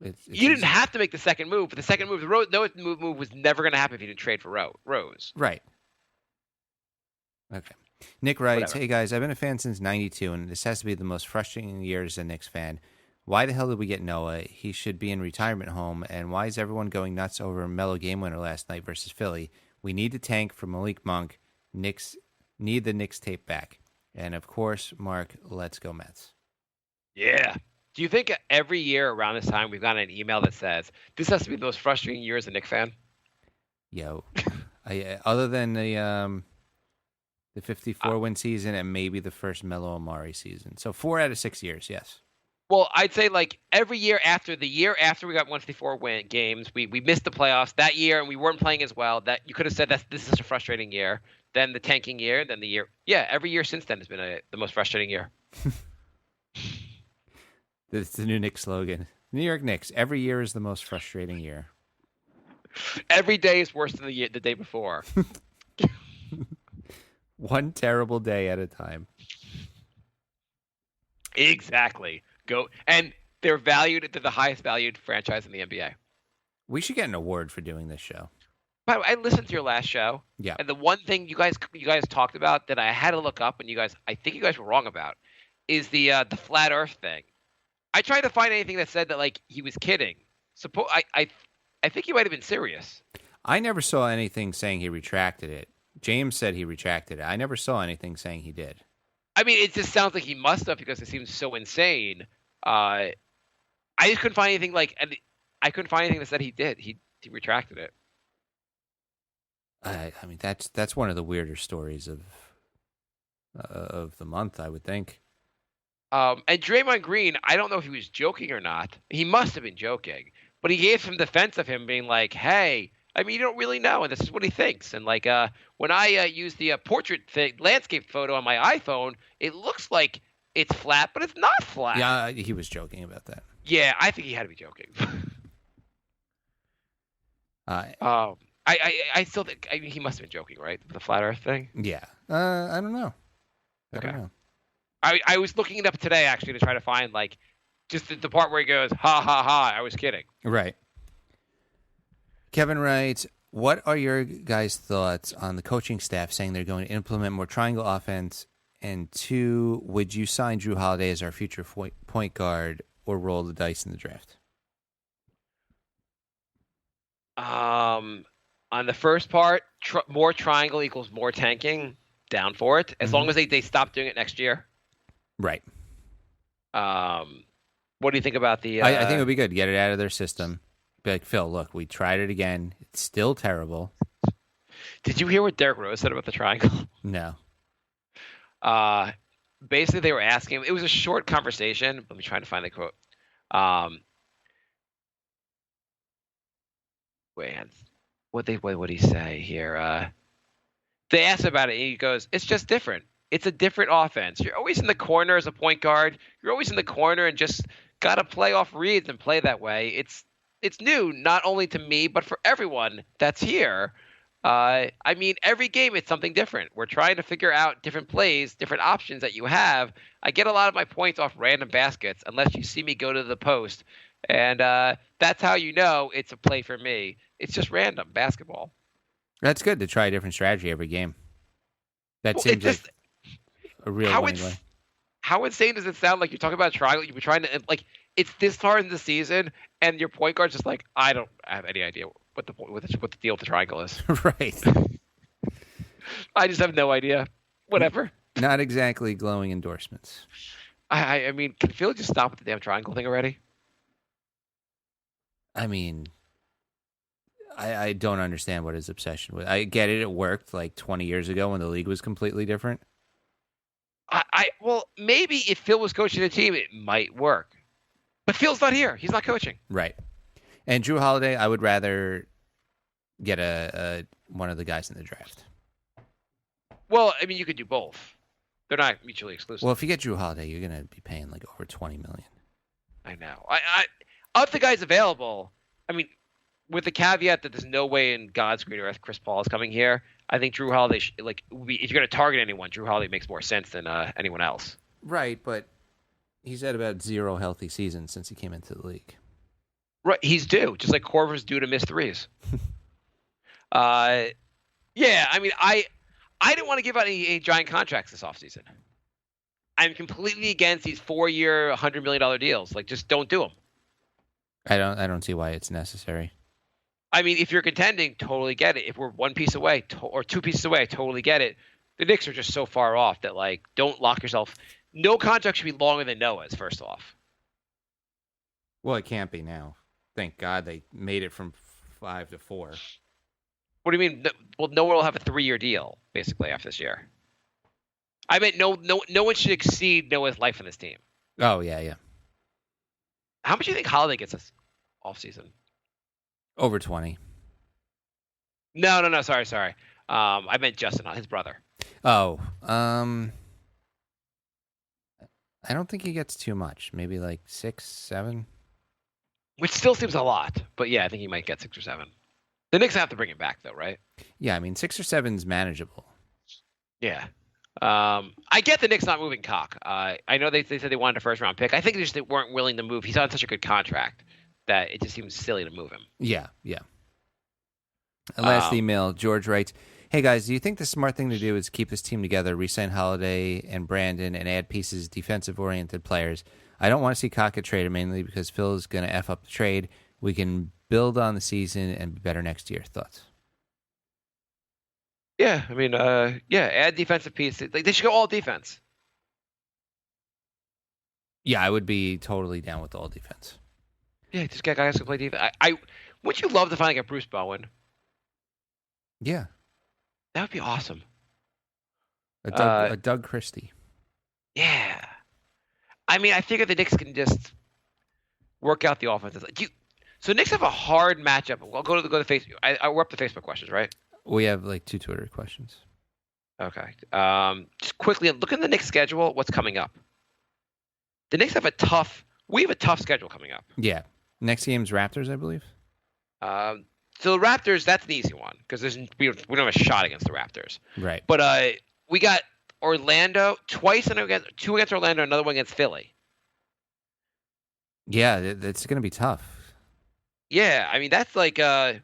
You didn't have to make the second move, but the second move, the Noah move was never going to happen if you didn't trade for Rose. Right. Okay. Nick writes, Whatever. Hey guys, I've been a fan since 92, and this has to be the most frustrating year as a Knicks fan. Why the hell did we get Noah? He should be in retirement home, and why is everyone going nuts over a mellow game winner last night versus Philly? We need the tank for Malik Monk. Knicks need the Knicks tape back. And of course, Mark, let's go Mets. Yeah. Do you think every year around this time we've gotten an email that says, this has to be the most frustrating year as a Knicks fan? Yo, other than the 54-win season and maybe the first Melo Amari season. So 4 out of 6 years, yes. Well, I'd say like every year after we got 154 games, we missed the playoffs that year and we weren't playing as well. That you could have said this is a frustrating year. Then the tanking year, then the year. Yeah, every year since then has been the most frustrating year. It's the new Knicks slogan. New York Knicks, every year is the most frustrating year. Every day is worse than the day before. One terrible day at a time. Exactly. And they're the highest valued franchise in the NBA. We should get an award for doing this show. By the way, I listened to your last show. Yeah. And the one thing you guys talked about that I had to look up, and I think you guys were wrong about, is the flat Earth thing. I tried to find anything that said that like he was kidding. I think he might have been serious. I never saw anything saying he retracted it. James said he retracted it. I never saw anything saying he did. I mean, it just sounds like he must have because it seems so insane. I just couldn't find anything that said he did. He retracted it. I mean, that's one of the weirder stories of the month, I would think. And Draymond Green, I don't know if he was joking or not. He must have been joking, but he gave some defense of him being like, "Hey, I mean, you don't really know, and this is what he thinks." And like, when I use the portrait landscape photo on my iPhone, it looks like it's flat, but it's not flat. Yeah, he was joking about that. Yeah, I think he had to be joking. I still think he must have been joking, right? The flat Earth thing. Yeah, I don't know. I don't know. I was looking it up today actually to try to find like just the part where he goes, "Ha ha ha!" I was kidding. Right. Kevin writes, what are your guys' thoughts on the coaching staff saying they're going to implement more triangle offense? And 2, would you sign Drew Holiday as our future point guard or roll the dice in the draft? On the first part, more triangle equals more tanking. Down for it, as long as they stop doing it next year. Right. What do you think about the? I think it would be good to get it out of their system. Be like, Phil, look, we tried it again. It's still terrible. Did you hear what Derrick Rose said about the triangle? No. Basically, they were asking him. It was a short conversation. Let me try to find the quote. What did he say here? They asked about it, and he goes, "It's just different. It's a different offense. You're always in the corner as a point guard. You're always in the corner and just got to play off reads and play that way. It's new, not only to me, but for everyone that's here. I mean, every game it's something different. We're trying to figure out different plays, different options that you have. I get a lot of my points off random baskets unless you see me go to the post. And that's how you know it's a play for me. It's just random basketball." That's good to try a different strategy every game. That seems like a real winning way. How insane does it sound? Like you're talking about a triangle. You've been trying to like it's this far in the season, and your point guard's just like, I don't have any idea what the deal with the triangle is. Right. I just have no idea. Whatever. Not exactly glowing endorsements. I mean, can Phil just stop with the damn triangle thing already? I mean, I don't understand what his obsession was. I get it. It worked like 20 years ago when the league was completely different. Well, maybe if Phil was coaching the team, it might work. But Phil's not here. He's not coaching. Right. And Drew Holiday, I would rather get one of the guys in the draft. Well, I mean, you could do both. They're not mutually exclusive. Well, if you get Drew Holiday, you're going to be paying like over $20 million. I know. I of the guys available, I mean, with the caveat that there's no way in God's green earth Chris Paul is coming here, I think Drew Holiday, if you're going to target anyone, Drew Holiday makes more sense than anyone else. Right, but he's had about 0 healthy seasons since he came into the league. Right, he's due, just like Korver's due to miss threes. Yeah, I mean, I didn't want to give out any giant contracts this offseason. I'm completely against these 4-year, $100 million deals. Like, just don't do them. I don't see why it's necessary. I mean, if you're contending, totally get it. If we're 1 piece away or 2 pieces away, totally get it. The Knicks are just so far off that, like, don't lock yourself. No contract should be longer than Noah's, first off. Well, it can't be now. Thank God they made it from 5 to 4. What do you mean? Well, Noah will have a 3-year deal, basically, after this year. I meant no one should exceed Noah's life in this team. Oh, yeah. How much do you think Holiday gets this offseason? Over 20. No, sorry. I meant Justin, his brother. Oh, I don't think he gets too much. Maybe like 6, 7. Which still seems a lot, but yeah, I think he might get 6 or 7. The Knicks have to bring him back, though, right? Yeah, I mean 6 or 7 is manageable. Yeah. I get the Knicks not moving Cock. I know they said they wanted a first-round pick. I think they weren't willing to move. He's on such a good contract that it just seems silly to move him. Yeah. Last email, George writes, "Hey guys, do you think the smart thing to do is keep this team together, re-sign Holiday and Brandon, and add pieces, defensive-oriented players? I don't want to see Cock get traded, mainly because Phil is going to F up the trade. We can build on the season and be better next year." Thoughts? Yeah, I mean, add defensive pieces. Like, they should go all defense. Yeah, I would be totally down with all defense. Yeah, just get guys who play defense. Wouldn't you love to find like a Bruce Bowen? Yeah. That would be awesome. A Doug Christie. Yeah. I mean, I figure the Knicks can just work out the offense. So Knicks have a hard matchup. I'll go to Facebook. We're up to Facebook questions, right? We have like 2 Twitter questions. Okay. Just quickly, look at the Knicks schedule. What's coming up? The Knicks have a tough schedule coming up. Yeah. Next game's Raptors, I believe. So the Raptors, that's an easy one because we don't have a shot against the Raptors. Right. But we got Orlando twice, and 2 against Orlando, another one against Philly. Yeah, it's going to be tough. Yeah, I mean that's like let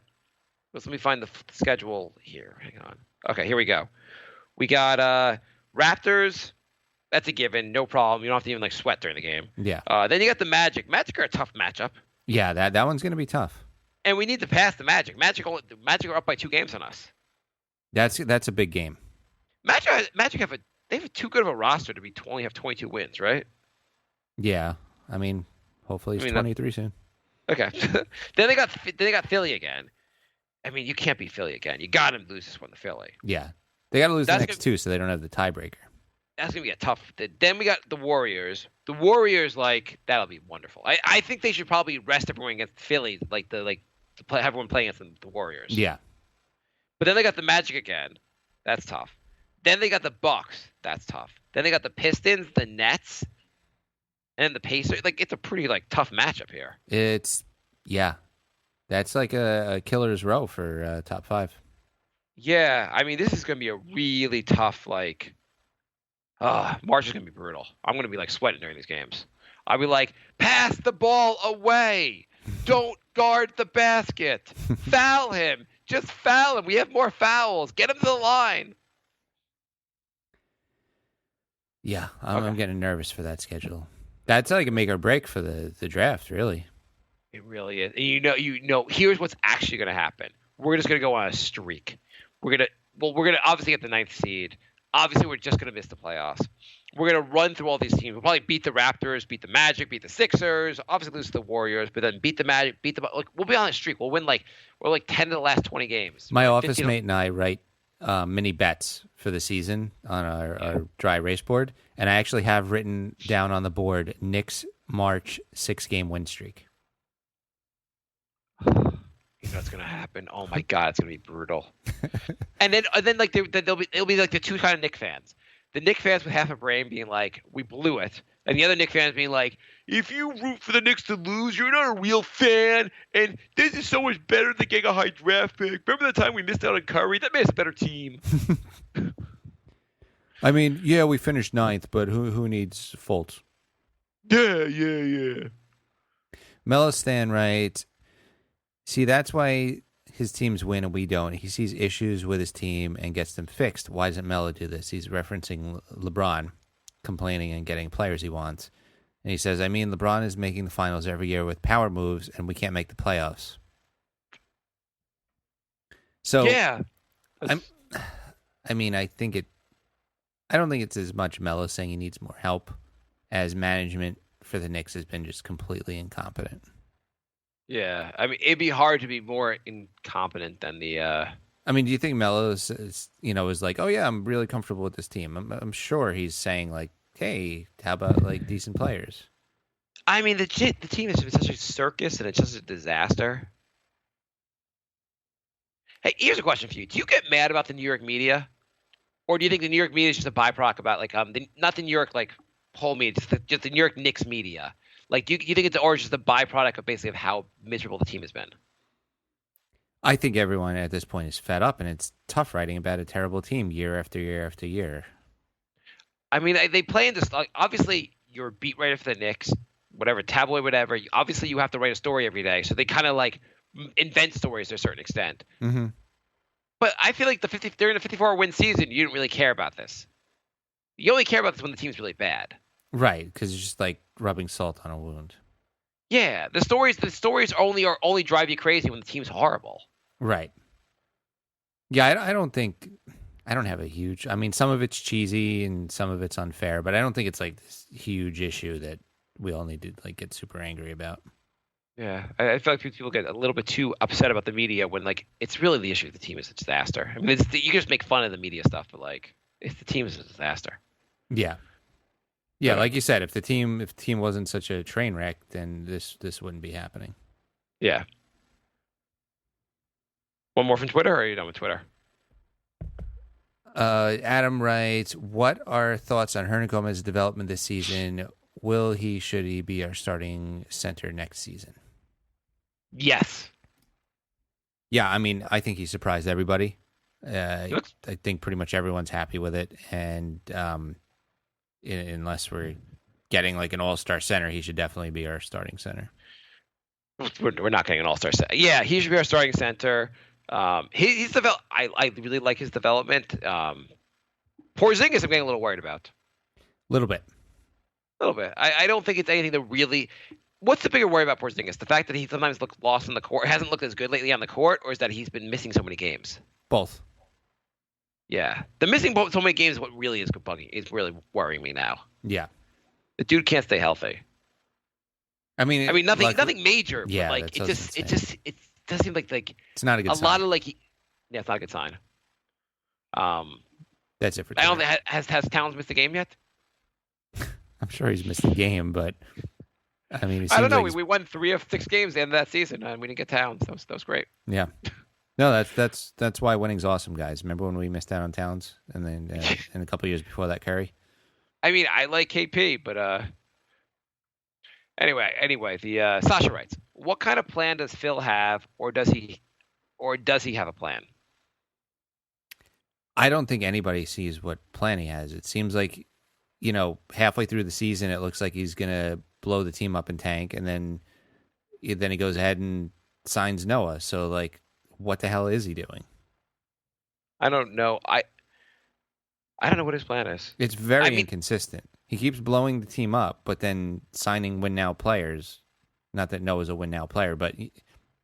me find the schedule here. Hang on. Okay, here we go. We got Raptors. That's a given, no problem. You don't have to even like sweat during the game. Yeah. Then you got the Magic. Magic are a tough matchup. Yeah, that one's going to be tough. And we need to pass the Magic. Magic are up by 2 games on us. That's a big game. Magic have too good of a roster to only have 22 wins, right? Yeah, I mean, hopefully it's 23 soon. Okay. then they got Philly again. I mean, you can't beat Philly again. You got to lose this one to Philly. Yeah, they got to lose the next 2, so they don't have the tiebreaker. That's gonna be a tough. Then we got the Warriors. The Warriors, like, that'll be wonderful. I think they should probably rest everyone against Philly, have everyone playing against the Warriors. Yeah. But then they got the Magic again. That's tough. Then they got the Bucks. That's tough. Then they got the Pistons, the Nets, and the Pacers. Like, it's a pretty tough matchup here. That's like a killer's row for top 5. Yeah, I mean, this is gonna be a really tough March is going to be brutal. I'm going to be sweating during these games. I'll be like, pass the ball away. Don't guard the basket. Foul him. Just foul him. We have more fouls. Get him to the line. Yeah, I'm getting nervous for that schedule. That's like a make or break for the draft, really. It really is. And you know, here's what's actually going to happen. We're just going to go on a streak. We're going to obviously get the 9th seed. Obviously, we're just going to miss the playoffs. We're going to run through all these teams. We'll probably beat the Raptors, beat the Magic, beat the Sixers, obviously lose to the Warriors, but then beat the Magic, we'll be on a streak. We'll win we're 10 of the last 20 games. My office mate and I write mini bets for the season on our dry erase board, and I actually have written down on the board Knicks March 6-game win streak. You know what's gonna happen? Oh my God, it's gonna be brutal. and then like it'll be like the two kind of Knicks fans. The Knicks fans with half a brain being like, "We blew it," and the other Knicks fans being like, "If you root for the Knicks to lose, you're not a real fan. And this is so much better than getting a high draft pick. Remember the time we missed out on Curry? That made us a better team." I mean, yeah, we finished 9th, but who needs Fultz? Yeah. Mello Stan writes, see, that's why his teams win and we don't. He sees issues with his team and gets them fixed. Why doesn't Mello do this? He's referencing LeBron complaining and getting players he wants. And he says, I mean, LeBron is making the finals every year with power moves and we can't make the playoffs. So, yeah. I don't think it's as much Mello saying he needs more help as management for the Knicks has been just completely incompetent. Yeah, I mean, it'd be hard to be more incompetent than the. I mean, do you think Melo is like, oh yeah, I'm really comfortable with this team? I'm sure he's saying like, hey, how about like decent players? I mean, the team has been such a circus and it's just a disaster. Hey, here's a question for you: do you get mad about the New York media, or do you think the New York media is just a byproduct about like not the New York like whole media, just the New York Knicks media? Like, do you think it's or just a byproduct of basically of how miserable the team has been? I think everyone at this point is fed up, and it's tough writing about a terrible team year after year after year. I mean, they play in this. Like, obviously, you're a beat writer for the Knicks, whatever, tabloid, whatever. Obviously, you have to write a story every day, so they kind of like invent stories to a certain extent. Mm-hmm. But I feel like during the 54-win season, you didn't really care about this. You only care about this when the team's really bad. Right, because it's just like rubbing salt on a wound. Yeah, the stories only drive you crazy when the team's horrible. Right. Yeah, I don't have a huge. I mean, some of it's cheesy and some of it's unfair, but I don't think it's like this huge issue that we all need to like get super angry about. Yeah, I feel like people get a little bit too upset about the media when like it's really the issue. The team is a disaster. I mean, you can just make fun of the media stuff, but like if the team is a disaster. Yeah. Yeah, like you said, if the team wasn't such a train wreck, then this wouldn't be happening. Yeah. One more from Twitter, or are you done with Twitter? Adam writes, what are thoughts on Hernangomez's development this season? Should he be our starting center next season? Yes. Yeah, I mean, I think he surprised everybody. I think pretty much everyone's happy with it, and unless we're getting like an all-star center, he should definitely be our starting center. We're not getting an all-star center. Yeah, he should be our starting center. He's developed. I really like his development. Porzingis, I'm getting a little worried about. A little bit. I don't think it's anything to really. What's the bigger worry about Porzingis? The fact that he sometimes looks lost on the court, hasn't looked as good lately on the court, or is that he's been missing so many games? Both. Yeah, the missing so many games is what really is bugging. It's really worrying me now. Yeah, the dude can't stay healthy. I mean, nothing major. Yeah, but like it does seem like it's not a good sign. lot of like, yeah, it's not a good sign. That's it for. I don't think has Towns missed a game yet. I'm sure he's missed a game, but I mean, I don't know. We won 3 of 6 games at the end of that season, and we didn't get Towns. That was great. Yeah. No, that's why winning's awesome, guys. Remember when we missed out on Towns, and then in a couple of years before that, Curry. I mean, I like KP, but anyway, the Sasha writes, what kind of plan does Phil have, or does he have a plan? I don't think anybody sees what plan he has. It seems like, halfway through the season, it looks like he's gonna blow the team up and tank, and then he goes ahead and signs Noah. So like, what the hell is he doing? I don't know. I don't know what his plan is. It's very inconsistent. He keeps blowing the team up, but then signing win-now players. Not that Noah's a win-now player, but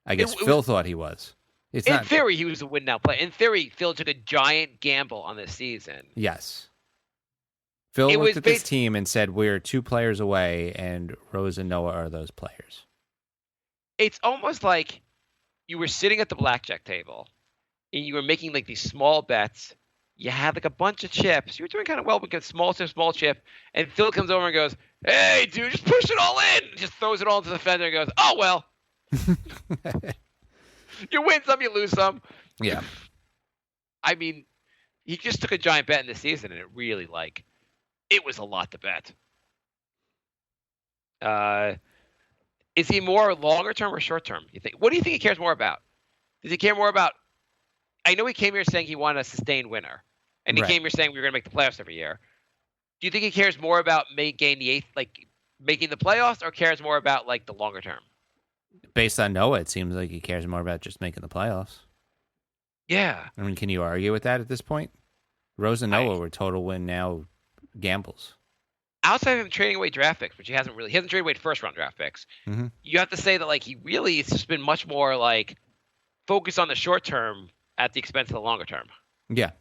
I guess Phil thought he was. In theory, he was a win-now player. In theory, Phil took a giant gamble on this season. Yes. Phil looked at this team and said, we're 2 players away, and Rose and Noah are those players. It's almost like you were sitting at the blackjack table, and you were making like these small bets. You had like a bunch of chips. You were doing kind of well, but get small chip. And Phil comes over and goes, "Hey, dude, just push it all in." Just throws it all into the fender and goes, "Oh well." You win some, you lose some. Yeah. I mean, he just took a giant bet in the season, and it really, it was a lot to bet. Is he more longer term or short term? You think? What do you think he cares more about? Does he care more about? I know he came here saying he wanted a sustained winner, and he came here saying we were going to make the playoffs every year. Do you think he cares more about making the playoffs, or cares more about the longer term? Based on Noah, it seems like he cares more about just making the playoffs. Yeah. I mean, can you argue with that at this point? Rose and Noah were total win now gambles. Outside of him trading away draft picks, which he hasn't traded away first round draft picks. Mm-hmm. You have to say that he really has just been much more focused on the short term at the expense of the longer term. Yeah.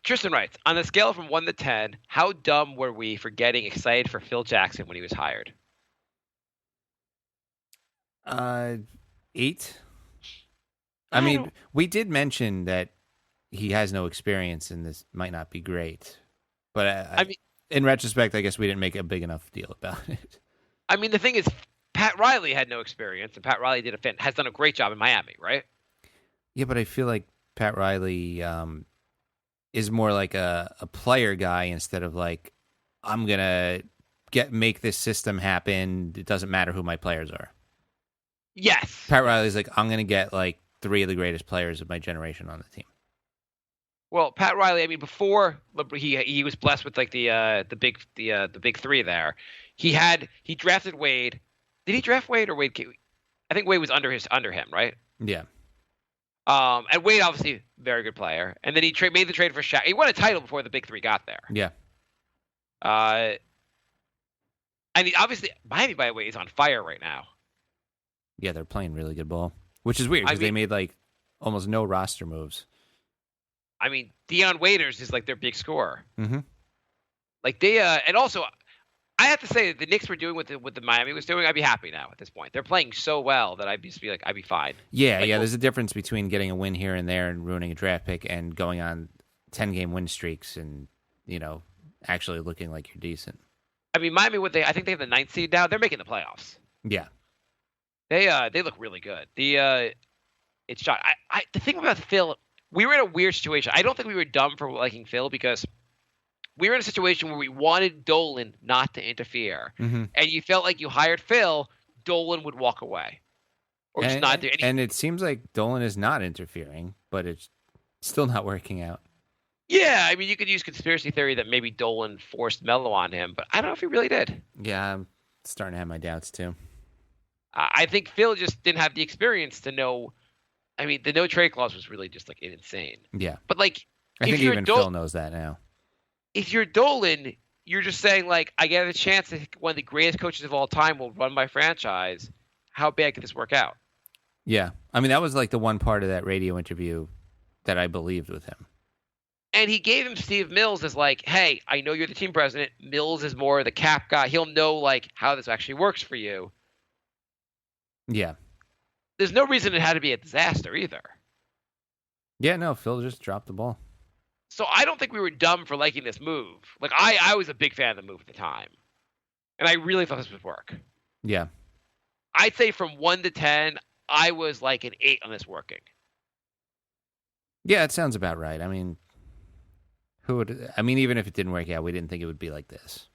Tristan writes, on a scale from 1 to 10, how dumb were we for getting excited for Phil Jackson when he was hired? 8. I mean, we did mention that he has no experience and this might not be great. But I mean, in retrospect, I guess we didn't make a big enough deal about it. I mean, the thing is, Pat Riley had no experience, and Pat Riley has done a great job in Miami, right? Yeah, but I feel like Pat Riley is more like a player guy instead of I'm gonna make this system happen. It doesn't matter who my players are. Yes. Pat Riley's I'm going to get 3 of the greatest players of my generation on the team. Well, Pat Riley, I mean, before he was blessed with the big three there. He drafted Wade. Did he draft Wade or Wade? I think Wade was under him, right? Yeah. And Wade obviously very good player. And then he made the trade for Shaq. He won a title before the big three got there. Yeah. I mean, obviously Miami, by the way, is on fire right now. Yeah, they're playing really good ball, which is weird because they made almost no roster moves. I mean, Deion Waiters is their big scorer. Mm-hmm. And also, I have to say the Knicks were doing what the Miami was doing. I'd be happy now at this point. They're playing so well that I'd be I'd be fine. Yeah, There's a difference between getting a win here and there and ruining a draft pick and going on 10-game win streaks and actually looking like you're decent. I mean, Miami, I think they have the 9th seed now. They're making the playoffs. Yeah. They look really good. It's shot. The thing about Phil, we were in a weird situation. I don't think we were dumb for liking Phil because we were in a situation where we wanted Dolan not to interfere, and you felt like you hired Phil, Dolan would walk away, or just not do anything. And it seems like Dolan is not interfering, but it's still not working out. Yeah, I mean, you could use conspiracy theory that maybe Dolan forced Melo on him, but I don't know if he really did. Yeah, I'm starting to have my doubts too. I think Phil just didn't have the experience to know. I mean, the no trade clause was really just insane. Yeah, but I think even Phil knows that now. If you're Dolan, you're just saying I get a chance that one of the greatest coaches of all time will run my franchise. How bad could this work out? Yeah, I mean that was the one part of that radio interview that I believed with him. And he gave him Steve Mills as hey, I know you're the team president. Mills is more the cap guy. He'll know how this actually works for you. Yeah. There's no reason it had to be a disaster either. Yeah, no, Phil just dropped the ball. So I don't think we were dumb for liking this move. I was a big fan of the move at the time. And I really thought this would work. Yeah. I'd say from 1 to 10, I was an 8 on this working. Yeah, it sounds about right. I mean, even if it didn't work out, we didn't think it would be like this.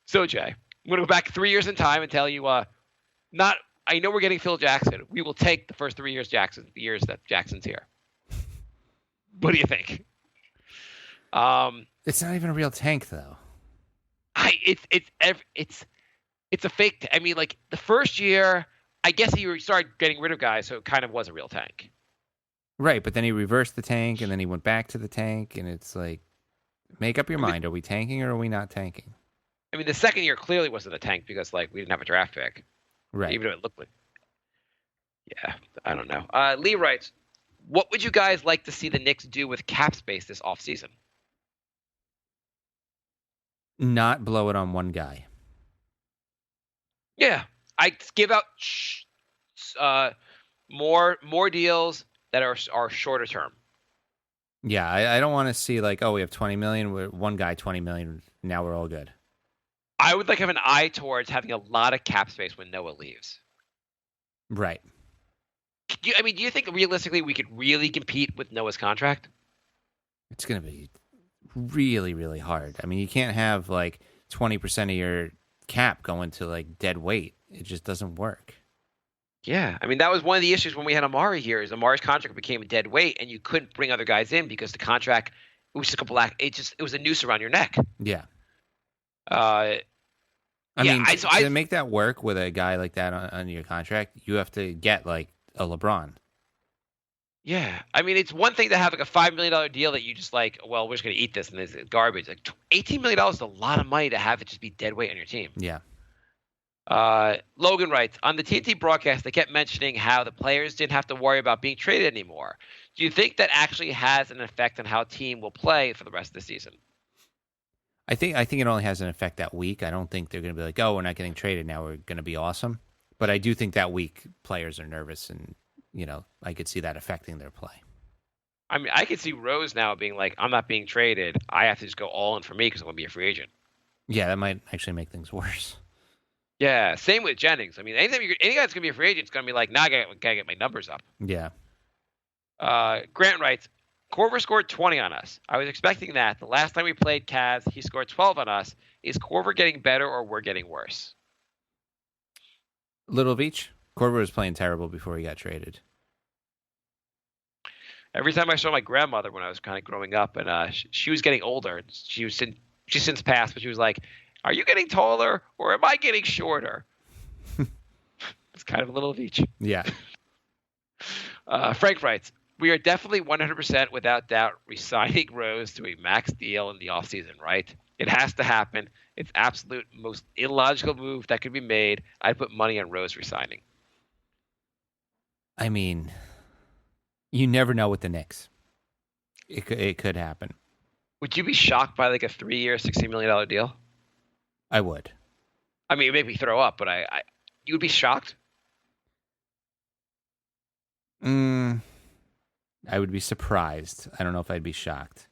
So, Jay, I'm going to go back 3 years in time and tell you, I know we're getting Phil Jackson. We will take the first 3 years the years that Jackson's here. What do you think? It's not even a real tank, though. It's a fake. I mean, the first year, I guess he started getting rid of guys, so it kind of was a real tank. Right, but then he reversed the tank, and then he went back to the tank, and it's make up your mind. Are we tanking or are we not tanking? I mean, the second year clearly wasn't a tank because, we didn't have a draft pick. Right. Even if it looked like. Yeah, I don't know. Lee writes, what would you guys like to see the Knicks do with cap space this offseason? Not blow it on one guy. Yeah. I give out more deals that are shorter term. Yeah, I don't want to see we have $20 million, one guy $20 million, now we're all good. I would have an eye towards having a lot of cap space when Noah leaves. Right. Do you think realistically we could really compete with Noah's contract? It's going to be really, really hard. I mean, you can't have 20% of your cap going to dead weight. It just doesn't work. Yeah. That was one of the issues when we had Amari here is Amari's contract became a dead weight and you couldn't bring other guys in because the contract, it was just a couple it was a noose around your neck. Yeah. To make that work with a guy like that on your contract, you have to get a LeBron. Yeah. It's one thing to have a $5 million deal that you just we're just going to eat this and it's garbage. $18 million is a lot of money to have it just be dead weight on your team. Yeah. Logan writes, on the TNT broadcast, they kept mentioning how the players didn't have to worry about being traded anymore. Do you think that actually has an effect on how a team will play for the rest of the season? I think it only has an effect that week. I don't think they're going to be like, oh, we're not getting traded now. We're going to be awesome. But I do think that week players are nervous, and I could see that affecting their play. I could see Rose now being like, I'm not being traded. I have to just go all in for me because I'm going to be a free agent. Yeah, that might actually make things worse. Yeah, same with Jennings. Any guy that's going to be a free agent is going to be like, nah, I got to get my numbers up. Yeah. Grant writes, Korver scored 20 on us. I was expecting that. The last time we played Cavs, he scored 12 on us. Is Korver getting better or we're getting worse? Little of each. Korver was playing terrible before he got traded. Every time I saw my grandmother when I was kind of growing up, and she was getting older. She's since passed, but she was like, are you getting taller or am I getting shorter? It's kind of a little of each. Yeah. Frank writes, we are definitely 100% without doubt resigning Rose to a max deal in the offseason, right? It has to happen. It's absolute most illogical move that could be made. I'd put money on Rose resigning. You never know with the Knicks. It could happen. Would you be shocked by a 3-year, $60 million deal? I would. It made me throw up, but you would be shocked? I would be surprised. I don't know if I'd be shocked.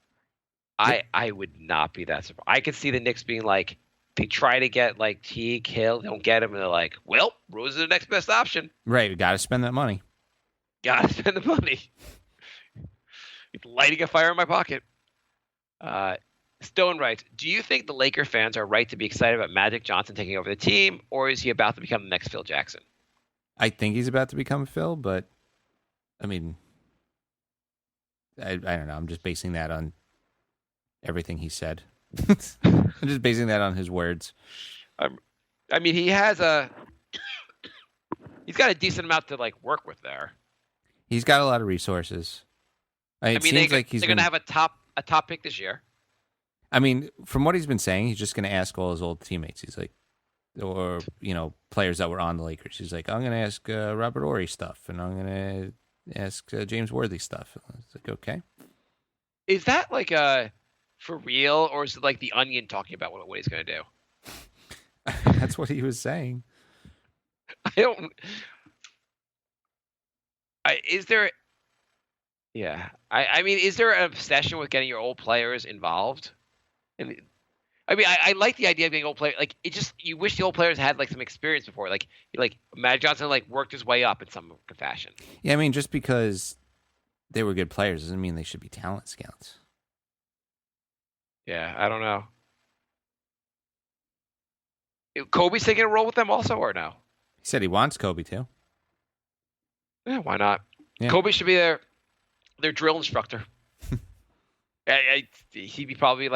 I would not be that surprised. I could see the Knicks being like, they try to get Teague, Hill, they don't get him, and they're like, well, Rose is the next best option. Right, we got to spend that money. Got to spend the money. It's lighting a fire in my pocket. Stone writes, do you think the Laker fans are right to be excited about Magic Johnson taking over the team, or is he about to become the next Phil Jackson? I think he's about to become Phil, but I don't know. I'm just basing that on everything he said. I'm just basing that on his words. He has he's got a decent amount to work with there. He's got a lot of resources. It seems like they're going to have a top pick this year. From what he's been saying, he's just going to ask all his old teammates. He's like, or players that were on the Lakers. He's like, I'm going to ask Robert Horry stuff, and I'm going to ask James Worthy stuff. It's like, okay. Is that for real, or is it the Onion talking about what he's going to do? That's what he was saying. Is there? Yeah. Is there an obsession with getting your old players involved? I like the idea of getting old players. You wish the old players had some experience before. Magic Johnson worked his way up in some fashion. Yeah, just because they were good players doesn't mean they should be talent scouts. Yeah, I don't know. Kobe's taking a role with them also, or no? He said he wants Kobe too. Yeah, why not? Yeah. Kobe should be their drill instructor. He'd be probably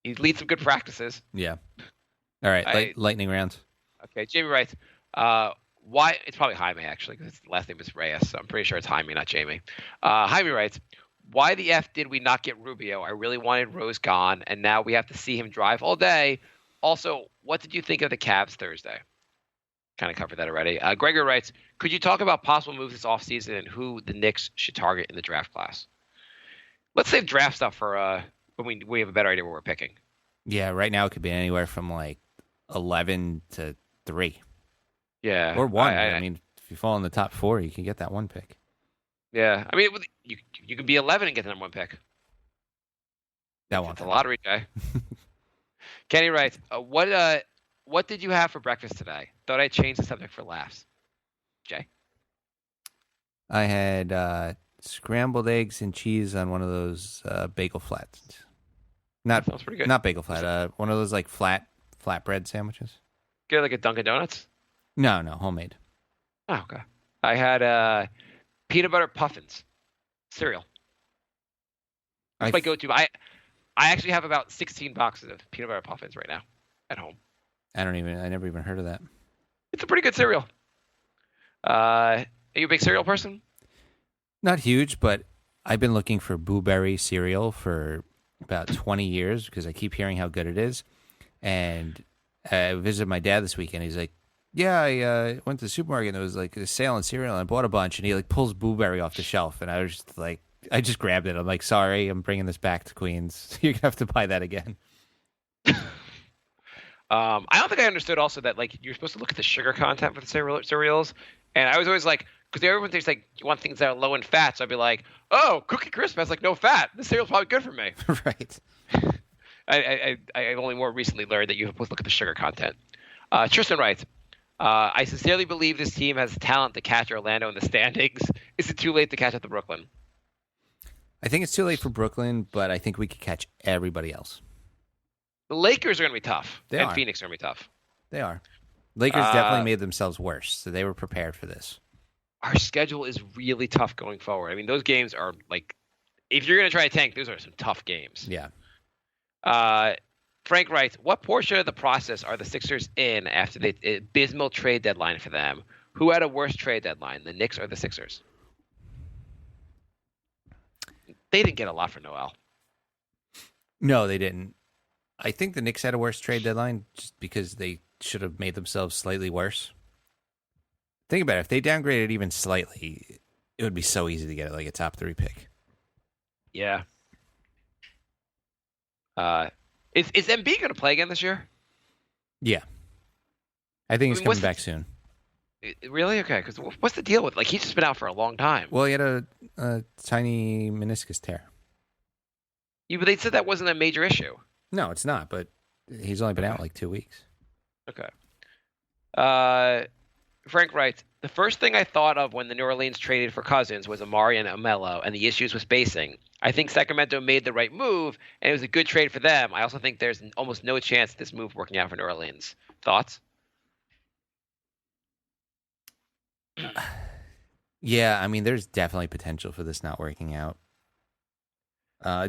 he'd lead some good practices. Yeah. All right, lightning round. Okay, Jamie writes, why? It's probably Jaime actually, because his last name is Reyes, so I'm pretty sure it's Jaime, not Jamie. Jaime writes, why the F did we not get Rubio? I really wanted Rose gone, and now we have to see him drive all day. Also, what did you think of the Cavs Thursday? Kind of covered that already. Gregor writes, could you talk about possible moves this offseason and who the Knicks should target in the draft class? Let's save draft stuff for when we have a better idea where we're picking. Yeah, right now it could be anywhere from 11 to 3. Yeah. Or 1. If you fall in the top 4, you can get that 1 pick. Yeah. You could be 11 and get the number 1 pick. That one. It's a lottery guy. Kenny writes, what did you have for breakfast today? Thought I'd change the subject for laughs. Jay? I had scrambled eggs and cheese on one of those bagel flats. That sounds pretty good. Not bagel flat. One of those like flatbread sandwiches. Good, like a Dunkin' Donuts? No, homemade. Oh, okay. I had peanut butter puffins cereal. That's my go-to. I actually have about 16 boxes of peanut butter puffins right now at home. I never even heard of that. It's a pretty good cereal. Are you a big cereal person? Not huge, but I've been looking for blueberry cereal for about 20 years because I keep hearing how good it is. And I visited my dad this weekend. He's like, yeah, I went to the supermarket and there was like a sale on cereal and I bought a bunch. And he like pulls blueberry off the shelf. And I was just like, I just grabbed it. I'm like, sorry, I'm bringing this back to Queens. You're going to have to buy that again. I don't think I understood also that like you're supposed to look at the sugar content for the cereals. And I was always like, because everyone thinks like you want things that are low in fat. So I'd be like, oh, Cookie Crisp has like no fat. This cereal's probably good for me. Right. I only more recently learned that you're supposed to look at the sugar content. Tristan writes, I sincerely believe this team has the talent to catch Orlando in the standings. Is it too late to catch up to Brooklyn? I think it's too late for Brooklyn, but I think we could catch everybody else. The Lakers are going to be tough. They and are. Phoenix are going to be tough. They are. Lakers definitely made themselves worse, so they were prepared for this. Our schedule is really tough going forward. I mean, those games are like, if you're going to try to tank, those are some tough games. Yeah. Frank writes, what portion of the process are the Sixers in after the abysmal trade deadline for them? Who had a worse trade deadline, the Knicks or the Sixers? They didn't get a lot for Noel. No, they didn't. I think the Knicks had a worse trade deadline just because they should have made themselves slightly worse. Think about it. If they downgraded even slightly, it would be so easy to get like a top 3 pick. Yeah. Is Embiid going to play again this year? Yeah. I think he's coming back soon. Really? Okay. Because what's the deal with? Like, he's just been out for a long time. Well, he had a tiny meniscus tear. Yeah, but they said that wasn't a major issue. No, it's not. But he's only been out like 2 weeks. Okay. Frank writes, the first thing I thought of when the New Orleans traded for Cousins was Amari and Amelo and the issues with spacing. I think Sacramento made the right move, and it was a good trade for them. I also think there's almost no chance of this move working out for New Orleans. Thoughts? Yeah, I mean, there's definitely potential for this not working out.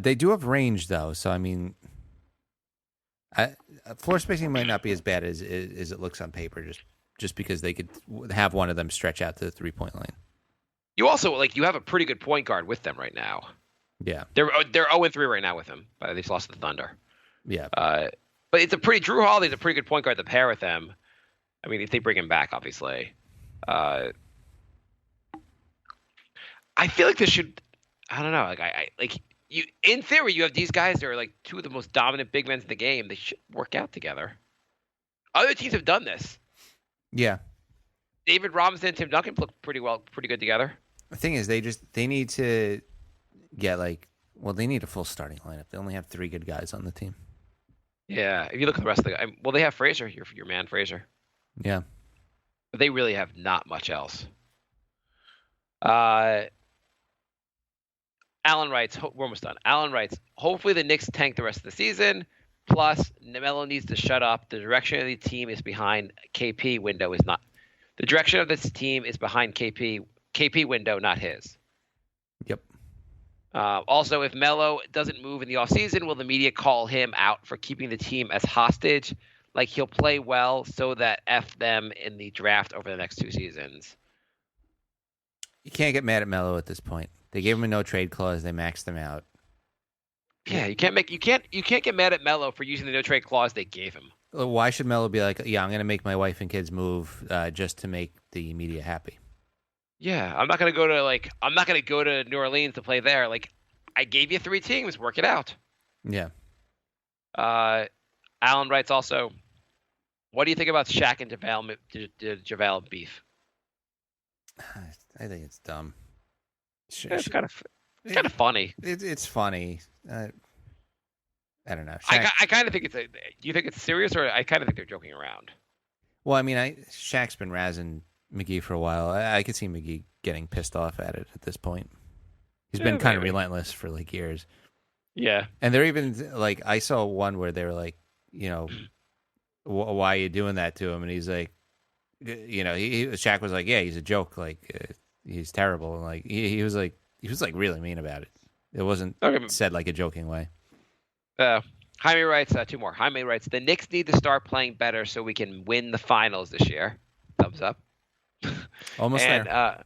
They do have range, though, so I mean, floor spacing might not be as bad as it looks on paper, just because they could have one of them stretch out to the 3-point line. You also you have a pretty good point guard with them right now. Yeah, they're 0-3 right now with him. But they lost to the Thunder. Yeah, but it's Drew Holiday's a pretty good point guard to pair with them. I mean, if they bring him back, obviously. I feel like this should. I don't know. You. In theory, you have these guys that are like two of the most dominant big men in the game. They should work out together. Other teams have done this. Yeah. David Robinson and Tim Duncan look pretty good together. The thing is, they need to get they need a full starting lineup. They only have 3 good guys on the team. Yeah, if you look at the rest of the guys, well, they have Frazier, your man Frazier. Yeah. But they really have not much else. Alan writes, we're almost done. Alan writes, hopefully the Knicks tank the rest of the season. Plus, Melo needs to shut up. The direction of the team is behind KP window is not. The direction of this team is behind KP window, not his. Yep. Also, if Melo doesn't move in the offseason, will the media call him out for keeping the team as hostage? Like he'll play well so that F them in the draft over the next 2 seasons. You can't get mad at Melo at this point. They gave him a no trade clause. They maxed him out. Yeah, you can't get mad at Melo for using the no trade clause they gave him. Why should Melo be like, yeah, I'm going to make my wife and kids move just to make the media happy? Yeah, I'm not going to go to New Orleans to play there. Like, I gave you 3 teams, work it out. Yeah. Alan writes also, what do you think about Shaq and JaVale beef? I think it's dumb. It's kind of funny. It's funny. I don't know. I kind of think do you think it's serious, or I kind of think they're joking around? Well, I mean, Shaq's been razzing McGee for a while. I could see McGee getting pissed off at it at this point. He's been kind of relentless for like years. Yeah. And they're even like, I saw one where they were like, you know, why are you doing that to him? And he's like, you know, Shaq was like, yeah, he's a joke. Like, he's terrible. And like, he was like really mean about it. It wasn't said like a joking way. Jaime writes, two more. Jaime writes, the Knicks need to start playing better so we can win the finals this year. Thumbs up. Almost there.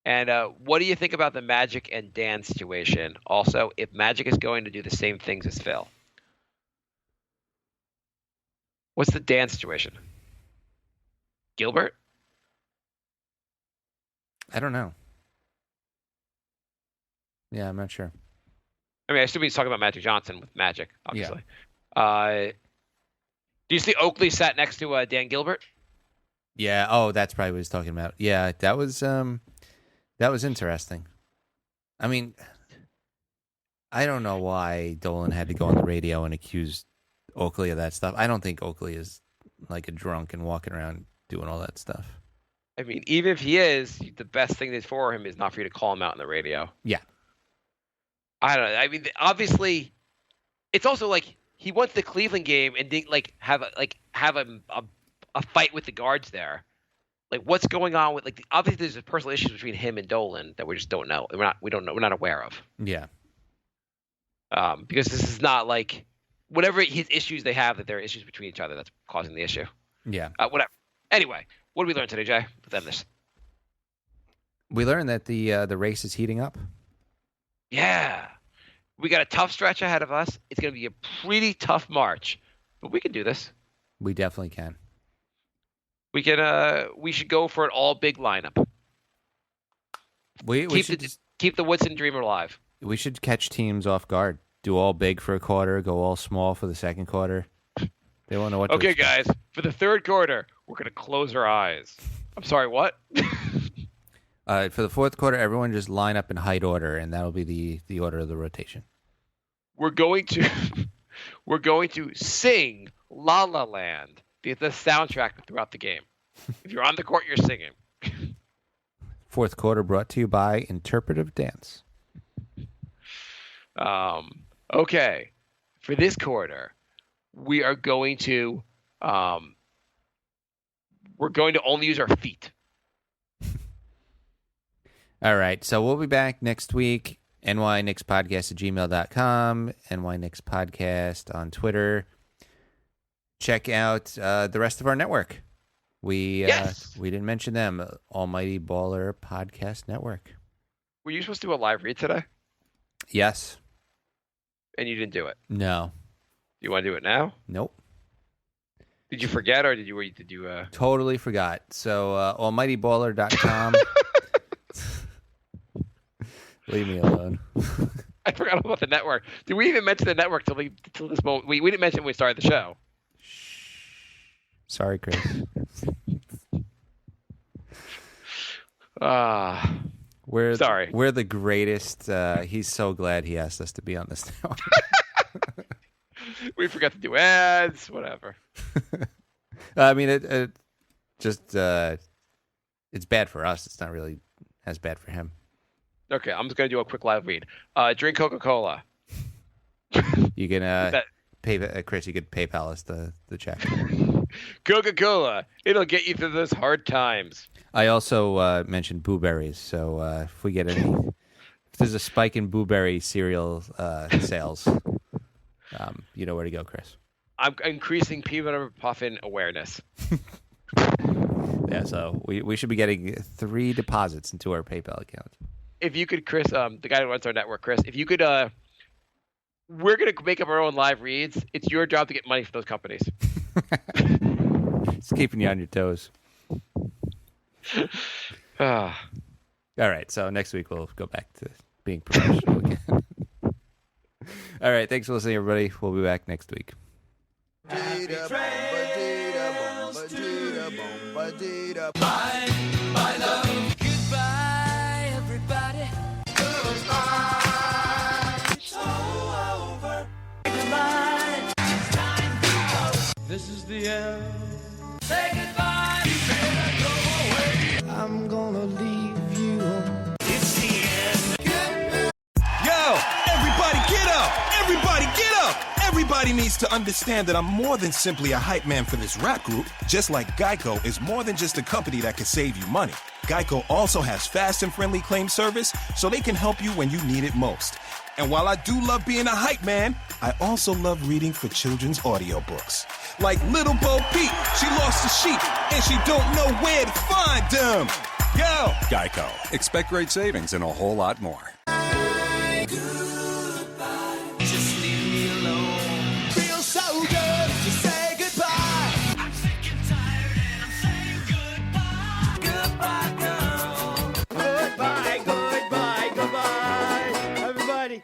And what do you think about the Magic and Dan situation? Also, if Magic is going to do the same things as Phil. What's the Dan situation? Gilbert? I don't know. Yeah, I'm not sure. I mean, I assume he's talking about Magic Johnson with Magic, obviously. Yeah. Do you see Oakley sat next to Dan Gilbert? Yeah. Oh, that's probably what he's talking about. Yeah, that was interesting. I mean, I don't know why Dolan had to go on the radio and accuse Oakley of that stuff. I don't think Oakley is like a drunk and walking around doing all that stuff. I mean, even if he is, the best thing that's for him is not for you to call him out on the radio. Yeah. I don't know. I mean, obviously, it's also like he went to the Cleveland game and didn't have a fight with the guards there. Like, what's going on with obviously there's personal issues between him and Dolan that we just don't know. We're not aware of. Yeah. Because this is not like whatever his issues they have, that there are issues between each other that's causing the issue. Yeah. Whatever. Anyway, what did we learn today, Jay? Let's end this. We learned that the race is heating up. Yeah. We got a tough stretch ahead of us. It's going to be a pretty tough March, but we can do this. We definitely can. We can. We should go for an all big lineup. Keep the Woodson dream alive. We should catch teams off guard. Do all big for a quarter. Go all small for the second quarter. They won't know what. Okay, guys. For the third quarter, we're going to close our eyes. I'm sorry. What? For the fourth quarter, everyone just line up in height order, and that'll be the order of the rotation. We're going to sing La La Land, the soundtrack throughout the game. If you're on the court, you're singing. Fourth quarter brought to you by Interpretive Dance. Okay. For this quarter, we are going to only use our feet. All right, so we'll be back next week. nyknickspodcast@gmail.com, nyknickspodcast on Twitter. Check out the rest of our network. We didn't mention them. Almighty Baller Podcast Network. Were you supposed to do a live read today? Yes. And you didn't do it? No. Do you want to do it now? Nope. Did you forget, or did you? Totally forgot. So almightyballer.com. Leave me alone. I forgot about the network. Did we even mention the network till this moment? We didn't mention when we started the show. Sorry, Chris. Sorry. We're the greatest. He's so glad he asked us to be on this now. We forgot to do ads. Whatever. I mean, it's bad for us. It's not really as bad for him. Okay, I'm just going to do a quick live read. Drink Coca-Cola. You can pay Chris. You could PayPal us the check. Coca-Cola. It'll get you through those hard times. I also mentioned blueberries. So if there's a spike in blueberry cereal sales, you know where to go, Chris. I'm increasing peanut butter puffin awareness. Yeah, so we should be getting 3 deposits into our PayPal account. If you could, Chris, the guy who runs our network, Chris, if you could, we're going to make up our own live reads. It's your job to get money for those companies. It's keeping you on your toes. All right, so next week we'll go back to being professional again. All right, thanks for listening, everybody. We'll be back next week. My love. Goodbye, everybody. Goodbye. It's all over. the end. Say goodbye. You better go away. I'm gonna leave you. It's the end. Yo, everybody get up! Everybody get up! Everybody needs to understand that I'm more than simply a hype man for this rap group. Just like Geico is more than just a company that can save you money. Geico also has fast and friendly claim service, so they can help you when you need it most. And while I do love being a hype man, I also love reading for children's audiobooks. Like Little Bo Peep, she lost a sheep, and she don't know where to find them. Yo! Geico. Expect great savings and a whole lot more. Just leave me alone. Feels so good to say goodbye. I'm sick and tired and I'm saying goodbye. Goodbye, girl. Goodbye, goodbye, goodbye. Everybody.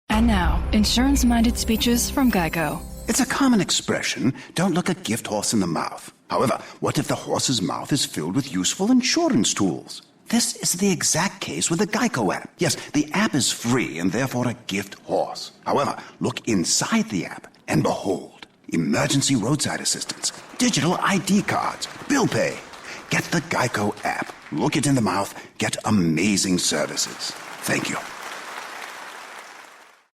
And now, insurance-minded speeches from Geico. It's a common expression, don't look a gift horse in the mouth. However, what if the horse's mouth is filled with useful insurance tools? This is the exact case with the Geico app. Yes, the app is free and therefore a gift horse. However, look inside the app and behold, emergency roadside assistance, digital ID cards, bill pay. Get the Geico app. Look it in the mouth, get amazing services. Thank you.